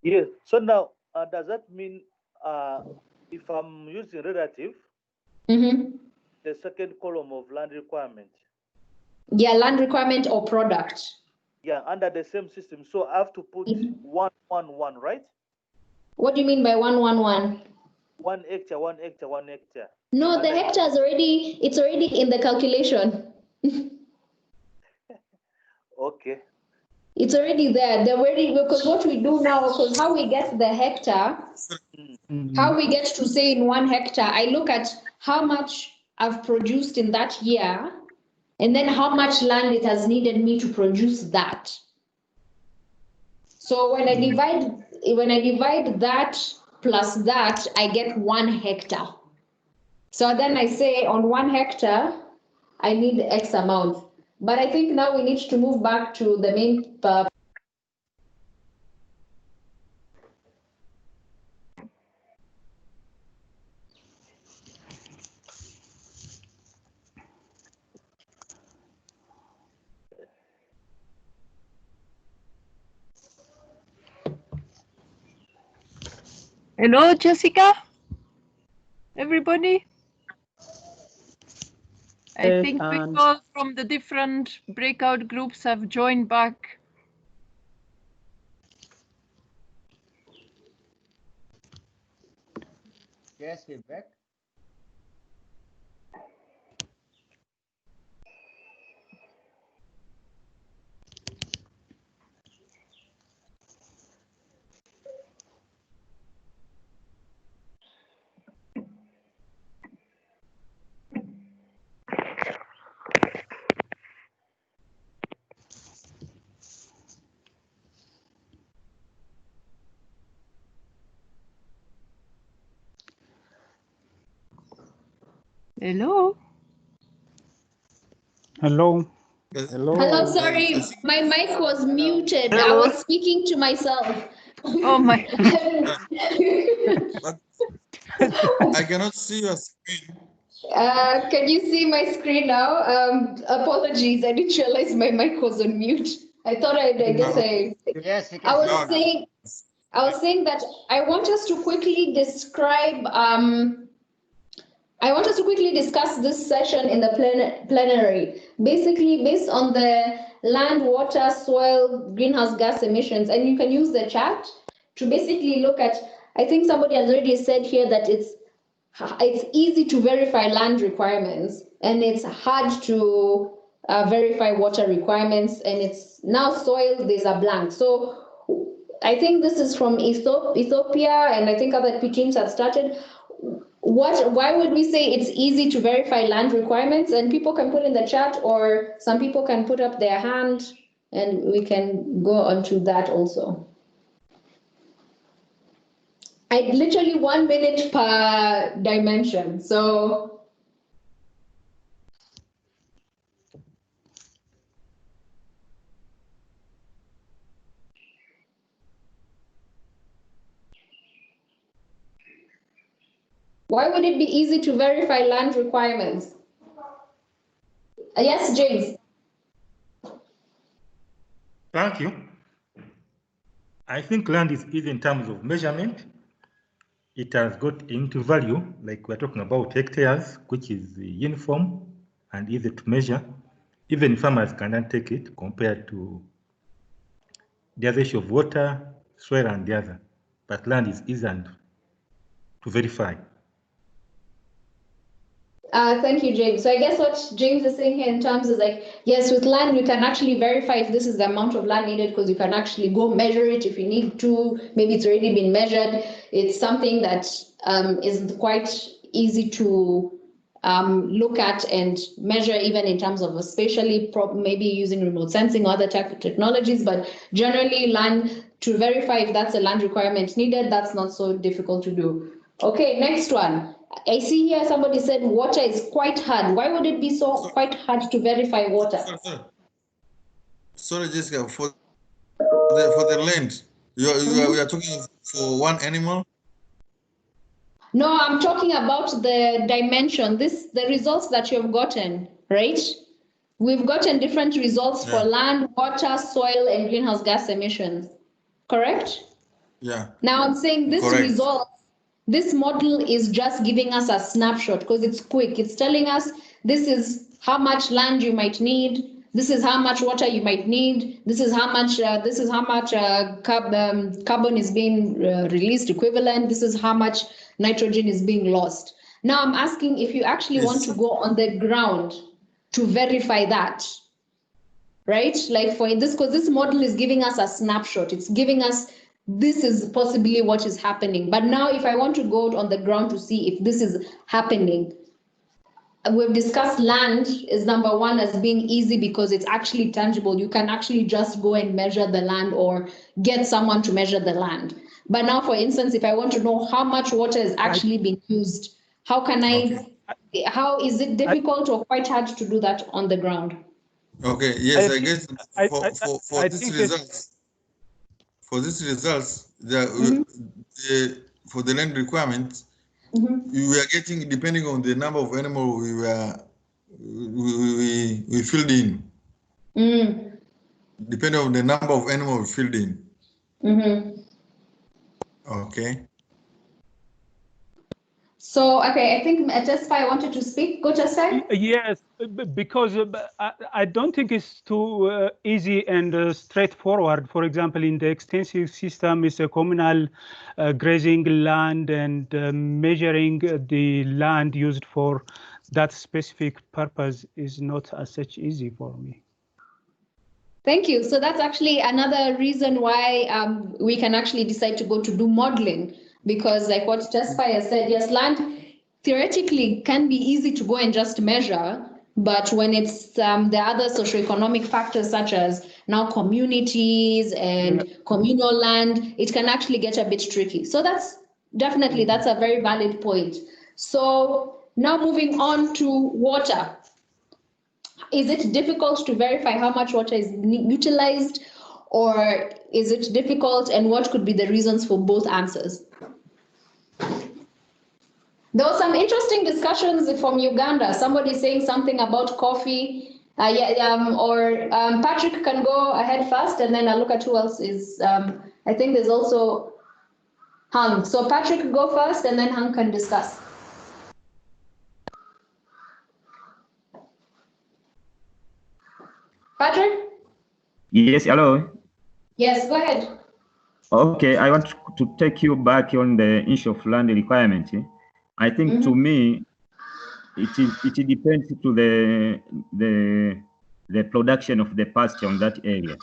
[SPEAKER 7] Yes. So now, does that mean if I'm using relative, the second column of land requirement.
[SPEAKER 2] Yeah, land requirement or product.
[SPEAKER 7] Yeah, under the same system. So I have to put 111, right?
[SPEAKER 2] What do you mean by 111?
[SPEAKER 7] 1 hectare, 1 hectare, 1 hectare.
[SPEAKER 2] No, the hectare is it's already in the calculation.
[SPEAKER 7] Okay.
[SPEAKER 2] It's already there. They're already, because what we do now, because how we get the hectare, how we get to say in 1 hectare, I look at how much I've produced in that year, and then how much land it has needed me to produce that. So when I divide that plus that, I get 1 hectare. So then I say on 1 hectare, I need X amount. But I think now we need to move back to the main
[SPEAKER 8] Hello, Jessica? Everybody? I think people from the different breakout groups have joined back.
[SPEAKER 9] Yes, we're back.
[SPEAKER 8] Hello?
[SPEAKER 6] Hello?
[SPEAKER 2] Hello, sorry, my mic was muted.
[SPEAKER 6] Hello.
[SPEAKER 2] I was speaking to myself.
[SPEAKER 8] Oh my.
[SPEAKER 5] I cannot see your screen.
[SPEAKER 2] Can you see my screen now? Apologies, I didn't realize my mic was on mute. I thought I guess
[SPEAKER 9] Yes, we can
[SPEAKER 2] I was
[SPEAKER 9] see.
[SPEAKER 2] saying that I want us to quickly describe I want us to quickly discuss this session in the plenary, basically based on the land, water, soil, greenhouse gas emissions. And you can use the chat to basically look at, I think somebody has already said here that it's easy to verify land requirements and it's hard to verify water requirements, and it's now soil, there's a blank. So I think this is from Ethiopia, and I think other teams have started. Why would we say it's easy to verify land requirements? And people can put in the chat, or some people can put up their hand and we can go on to that also. I literally 1 minute per dimension. So why would it be easy to verify land requirements? Yes, James.
[SPEAKER 3] Thank you. I think land is easy in terms of measurement. It has got into value, like we're talking about hectares, which is uniform and easy to measure. Even farmers cannot take it compared to the other issue of water, soil, and the other. But land is easy to verify.
[SPEAKER 2] Thank you, James. So I guess what James is saying here in terms is like, yes, with land, you can actually verify if this is the amount of land needed, because you can actually go measure it if you need to. Maybe it's already been measured. It's something that is quite easy to look at and measure, even in terms of especially maybe using remote sensing or other type of technologies. But generally, land, to verify if that's a land requirement needed, that's not so difficult to do. Okay, next one. I see here somebody said water is quite hard. Why would it be quite hard to verify water?
[SPEAKER 5] Sorry, Jessica, for the land, we are talking for one animal?
[SPEAKER 2] No, I'm talking about the dimension, the results that you've gotten, right? We've gotten different results for land, water, soil, and greenhouse gas emissions, correct?
[SPEAKER 5] Yeah.
[SPEAKER 2] Now I'm saying this this model is just giving us a snapshot because it's quick. It's telling us this is how much land you might need. This is how much water you might need. This is how much. Carbon is being released equivalent. This is how much nitrogen is being lost. Now I'm asking if you actually want to go on the ground to verify that, right? Like for this, because this model is giving us a snapshot. It's giving us this is possibly what is happening. But now if I want to go on the ground to see if this is happening, we've discussed land is number one as being easy because it's actually tangible. You can actually just go and measure the land or get someone to measure the land. But now, for instance, if I want to know how much water is actually being used, how can how is it difficult or quite hard to do that on the ground?
[SPEAKER 5] Okay, yes, I guess for these results, for the land requirements, we were getting, depending on the number of animals we filled in. Depending on the number of animals we filled in. Okay.
[SPEAKER 2] So, okay, I think Tesfaye wanted to speak. Go, Tesfaye.
[SPEAKER 6] Yes, because I don't think it's too easy and straightforward. For example, in the extensive system, it's a communal grazing land, and measuring the land used for that specific purpose is not as such easy for me.
[SPEAKER 2] Thank you. So that's actually another reason why we can actually decide to go to do modeling. Because like what Tesfaye said, yes, land theoretically can be easy to go and just measure, but when it's the other socioeconomic factors such as now communities and communal land, it can actually get a bit tricky. So that's a very valid point. So now moving on to water. Is it difficult to verify how much water is utilized, or is it difficult, and what could be the reasons for both answers? There were some interesting discussions from Uganda. Somebody saying something about coffee. Patrick can go ahead first, and then I'll look at who else is. I think there's also Hung. So Patrick, go first, and then Hung can discuss. Patrick?
[SPEAKER 11] Yes, hello.
[SPEAKER 2] Yes, go ahead.
[SPEAKER 11] Okay, I want to take you back on the issue of land requirement. I think to me, it depends to the production of the pasture on that area,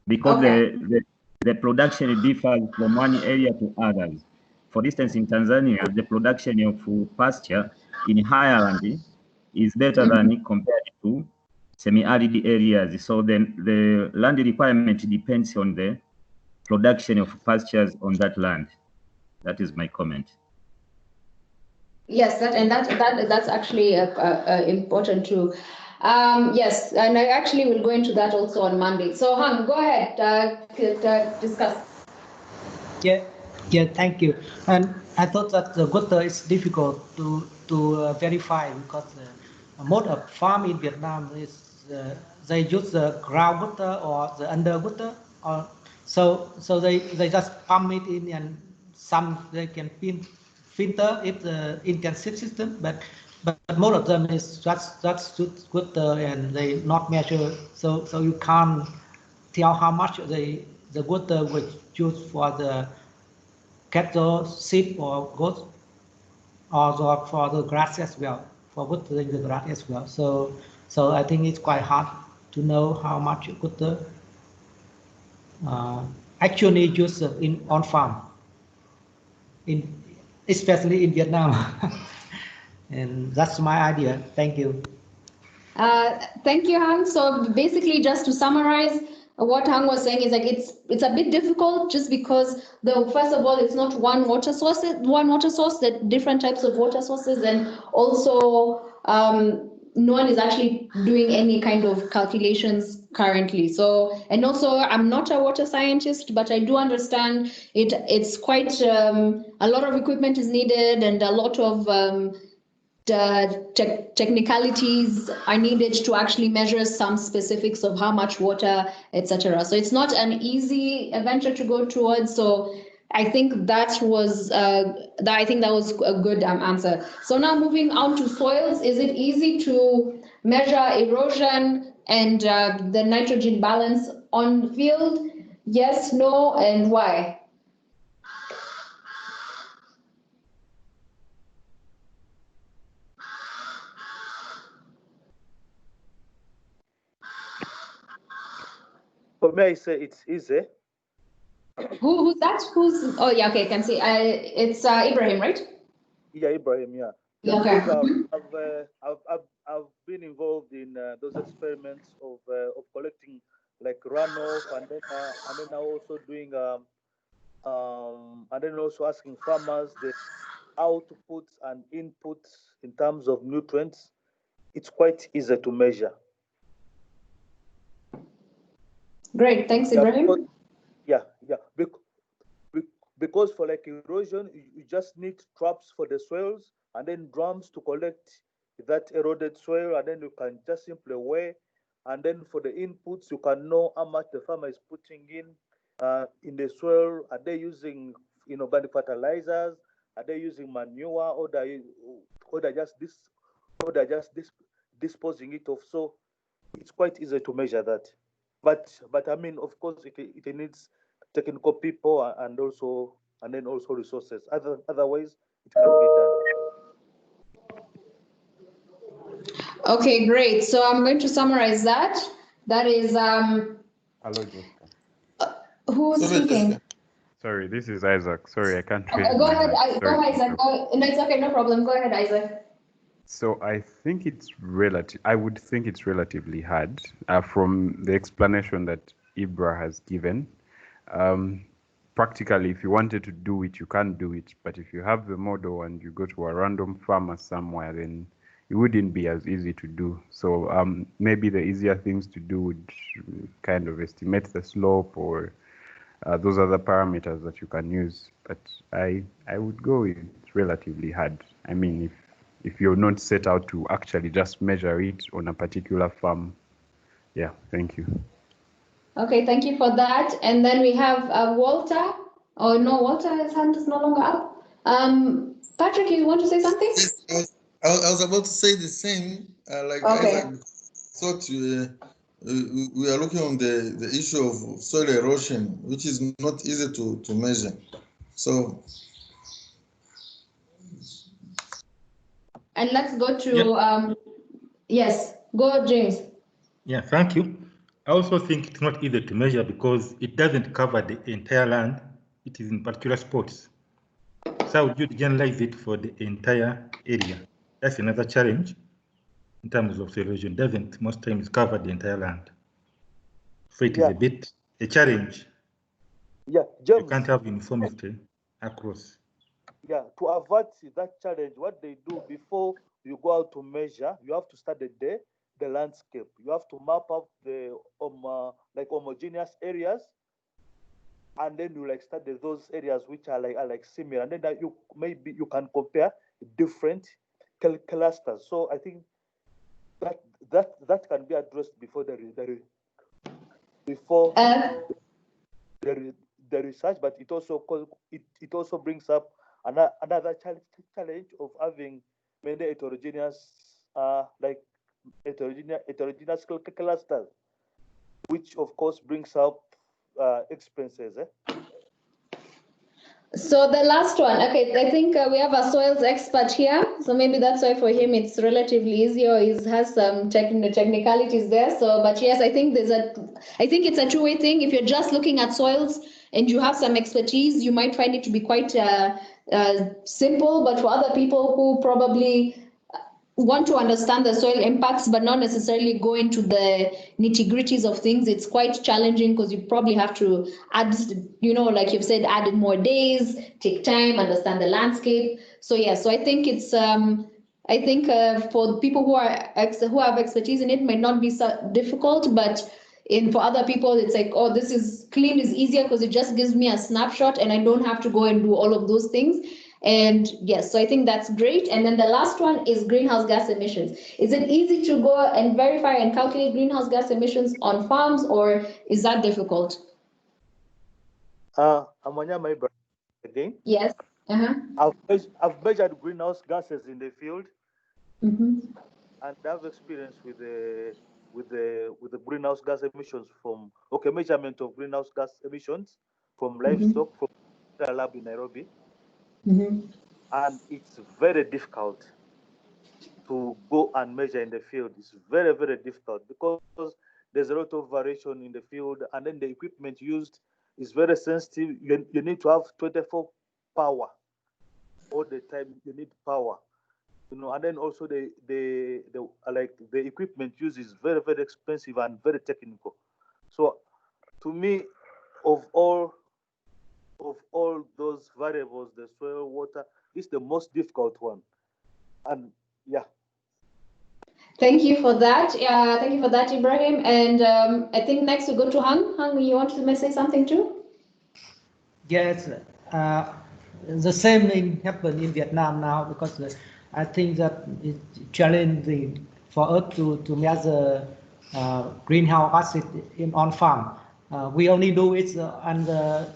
[SPEAKER 11] because the production differs from one area to others. For instance, in Tanzania, the production of pasture in higher land is better than compared to semi-arid areas. So then the land requirement depends on the production of pastures on that land. That is my comment.
[SPEAKER 2] Yes, that's actually important too. Yes, and I actually will go into that also on Monday. So Hung, go ahead, discuss.
[SPEAKER 12] Yeah, thank you. And I thought that the water is difficult to verify because most of farm in Vietnam is they use the groundwater or the underwater, or so they just pump it in, and some they can filter if the intensive system, but most of them is just water and they not measure, so you can't tell how much the water was used for the cattle, sheep, or goats, or for the grass as well, for watering the grass as well. So I think it's quite hard to know how much water actually used on farm, especially in Vietnam. And that's my idea. Thank you.
[SPEAKER 2] Thank you, Hung. So basically, just to summarize, what Hung was saying is like it's a bit difficult just because first of all, it's not one water source, that different types of water sources, and also no one is actually doing any kind of calculations currently. So, and also I'm not a water scientist, but I do understand it's quite a lot of equipment is needed, and a lot of technicalities are needed to actually measure some specifics of how much water, etc. So it's not an easy venture to go towards. So I think that was I think that was a good answer. So now moving on to soils, is it easy to measure erosion and the nitrogen balance on the field? Yes, no, and why?
[SPEAKER 7] For me, I say it's easy.
[SPEAKER 2] Who's that? Who's? Oh yeah, okay, I can see. It's Ibrahim, right?
[SPEAKER 7] Yeah, Ibrahim. Yeah.
[SPEAKER 2] Okay.
[SPEAKER 7] I've been involved in those experiments of collecting like runoff, and then also doing and then also asking farmers the outputs and inputs in terms of nutrients. It's quite easy to measure.
[SPEAKER 2] Great, thanks, Ibrahim.
[SPEAKER 7] Because for like erosion, you just need traps for the soils and then drums to collect that eroded soil, and then you can just simply weigh. And then for the inputs, you can know how much the farmer is putting in the soil. Are they using organic fertilizers? Are they using manure, or they're just disposing it off? So it's quite easy to measure that. But I mean, of course, it needs technical people and then also resources. Otherwise, it can be done.
[SPEAKER 2] Okay, great. So I'm going to summarize that. That is
[SPEAKER 4] Hello, Jessica.
[SPEAKER 2] Who's speaking?
[SPEAKER 4] Sorry, this is Isaac. Sorry, I can't hear
[SPEAKER 2] Go ahead,
[SPEAKER 4] Sorry.
[SPEAKER 2] Isaac. No, it's okay, no problem. Go ahead, Isaac.
[SPEAKER 4] So I think I would think it's relatively hard from the explanation that Ibra has given. Practically, if you wanted to do it, you can do it. But if you have the model and you go to a random farmer somewhere, then it wouldn't be as easy to do. So maybe the easier things to do would kind of estimate the slope or those other parameters that you can use. But I would go with relatively hard. I mean, if you're not set out to actually just measure it on a particular farm. Yeah, thank you.
[SPEAKER 2] Okay, thank you for that. And then we have Walter. Oh no, Walter, his hand is no longer up. Patrick, you want to say something?
[SPEAKER 5] Yes, I was about to say the same.
[SPEAKER 2] Okay.
[SPEAKER 5] I thought we are looking on the issue of soil erosion, which is not easy to measure. So.
[SPEAKER 2] And let's go to yes, go James.
[SPEAKER 3] Yeah, thank you. I also think it's not easy to measure because it doesn't cover the entire land. It is in particular spots. So how would you generalize it for the entire area? That's another challenge in terms of erosion. Doesn't most times cover the entire land. So it is a bit a challenge.
[SPEAKER 7] Yeah, James.
[SPEAKER 3] You can't have uniformity across.
[SPEAKER 7] Yeah, to avoid that challenge, what they do before you go out to measure, you have to study the landscape. You have to map out the like homogeneous areas, and then you like study those areas which are like similar, and then that you can compare different clusters. So I think that can be addressed before the research, but it also brings up another challenge of having many heterogeneous heterogeneous clusters, which of course brings up expenses.
[SPEAKER 2] So the last one, okay, I think we have a soils expert here, so maybe that's why for him it's relatively easy, or he has some technicalities there. So, but yes, I think it's a two-way thing. If you're just looking at soils and you have some expertise, you might find it to be quite simple. But for other people who probably want to understand the soil impacts but not necessarily go into the nitty-gritties of things, it's quite challenging because you probably have to add, like you've said, add more days, take time, understand the landscape. So yeah, so I think it's for people who have expertise in it might not be so difficult, but for other people it's like, oh, this is clean is easier because it just gives me a snapshot and I don't have to go and do all of those things. And yes, so I think that's great. And then the last one is greenhouse gas emissions. Is it easy to go and verify and calculate greenhouse gas emissions on farms, or is that difficult?
[SPEAKER 7] again.
[SPEAKER 2] Yes.
[SPEAKER 7] I've measured greenhouse gases in the field,
[SPEAKER 2] and
[SPEAKER 7] I've experience with the greenhouse gas emissions from measurement of greenhouse gas emissions from livestock from the lab in Nairobi, and it's very difficult to go and measure in the field. It's very, very difficult because there's a lot of variation in the field, and then the equipment used is very sensitive. You need to have 24 power all the time. You need power, and then also the equipment used is very, very expensive and very technical. So to me, of all those variables, the soil, water is the most difficult one. And yeah.
[SPEAKER 2] Thank you for that. Thank you for that, Ibrahim. And I think next we go to Hang. Hang, you want to say something too?
[SPEAKER 12] Yes, the same thing happened in Vietnam now, because I think that it's challenging for us to measure greenhouse gases on farm. We only do it on the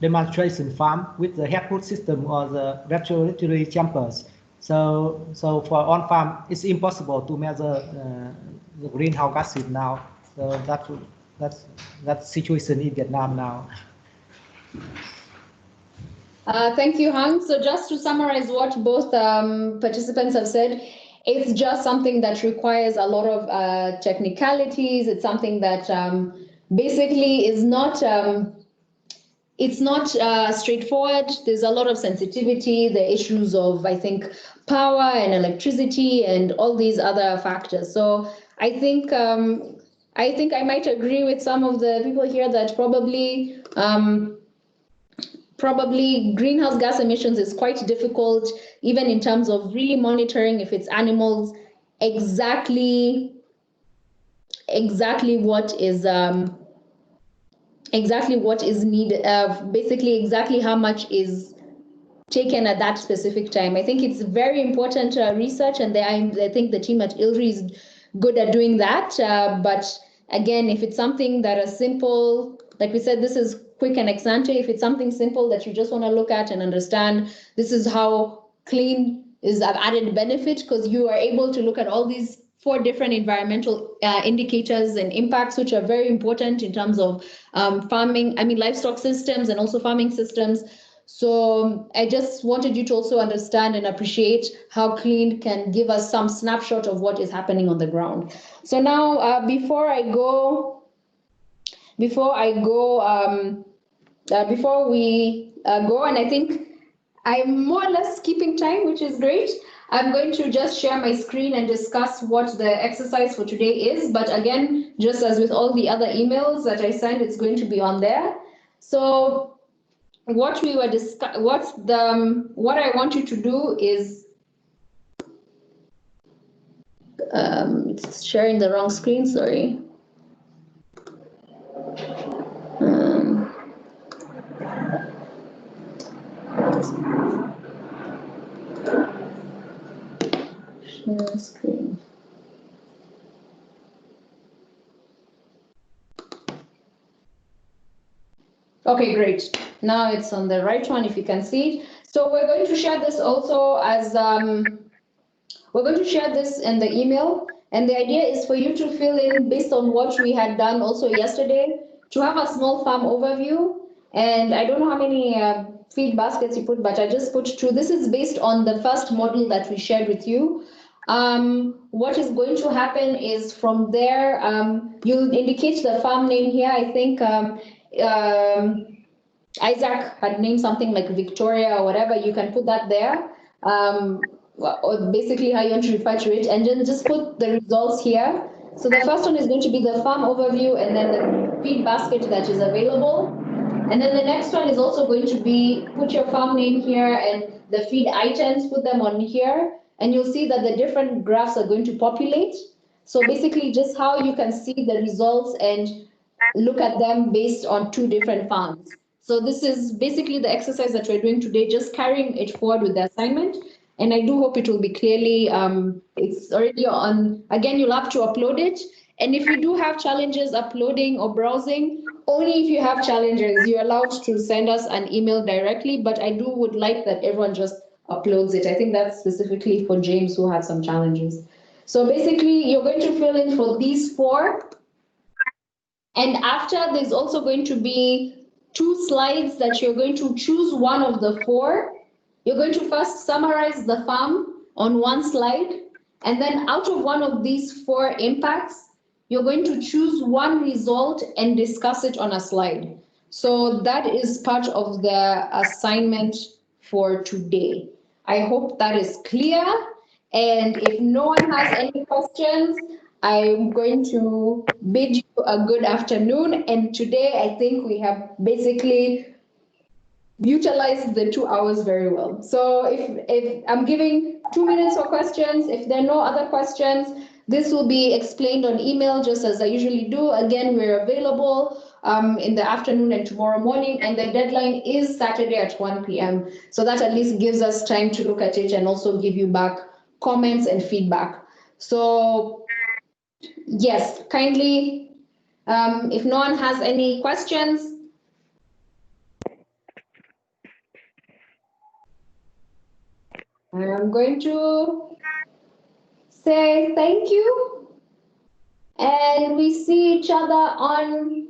[SPEAKER 12] demonstration farm with the headroot system or the respiratory chambers. So for on farm, it's impossible to measure the greenhouse gases now. So that's situation in Vietnam now.
[SPEAKER 2] Thank you, Hang. So just to summarize what both participants have said, it's just something that requires a lot of technicalities. It's something that basically is not it's not straightforward. There's a lot of sensitivity, the issues of, I think, power and electricity and all these other factors. So I think I might agree with some of the people here that probably greenhouse gas emissions is quite difficult, even in terms of really monitoring if it's animals, exactly what is needed, basically exactly how much is taken at that specific time. I think it's very important research, and I think the team at ILRI is good at doing that. But again, if it's something that is simple, like we said, this is quick and ex ante. If it's something simple that you just want to look at and understand, this is how clean is an added benefit, because you are able to look at all these 4 different environmental indicators and impacts, which are very important in terms of livestock systems and also farming systems. So I just wanted you to also understand and appreciate how clean can give us some snapshot of what is happening on the ground. So now, before we go, and I think I'm more or less keeping time, which is great. I'm going to just share my screen and discuss what the exercise for today is. But again, just as with all the other emails that I sent, it's going to be on there. So what we were what I want you to do is it's sharing the wrong screen, sorry. Share screen. Okay, great. Now it's on the right one, if you can see it. So we're going to share this also as we're going to share this in the email, and the idea is for you to fill in based on what we had done also yesterday, to have a small farm overview. And I don't know how many feed baskets you put, but I just put 2. This is based on the first model that we shared with you. What is going to happen is from there, you'll indicate the farm name here. I think Isaac had named something like Victoria or whatever. You can put that there, or basically how you want to refer to it, and then just put the results here. So the first one is going to be the farm overview, and then the feed basket that is available. And then the next one is also going to be, put your farm name here and the feed items, put them on here, and you'll see that the different graphs are going to populate. So basically just how you can see the results and look at them based on 2 different farms. So this is basically the exercise that we're doing today, just carrying it forward with the assignment. And I do hope it will be clearly, it's already on, again, you'll have to upload it. And if you do have challenges uploading or browsing, only if you have challenges, you're allowed to send us an email directly, but I would like that everyone just uploads it. I think that's specifically for James, who had some challenges. So basically, you're going to fill in for these 4. And after, there's also going to be 2 slides that you're going to choose one of the 4. You're going to first summarize the farm on one slide. And then out of one of these 4 impacts, you're going to choose one result and discuss it on a slide. So that is part of the assignment for today. I hope that is clear. And if no one has any questions, I'm going to bid you a good afternoon. And today, I think we have basically utilized the 2 hours very well. So if I'm giving 2 minutes for questions, if there are no other questions, this will be explained on email, just as I usually do. Again, we're available in the afternoon and tomorrow morning, and the deadline is Saturday at 1 p.m. So that at least gives us time to look at it and also give you back comments and feedback. So yes, kindly, if no one has any questions, I'm going to say thank you, and we see each other on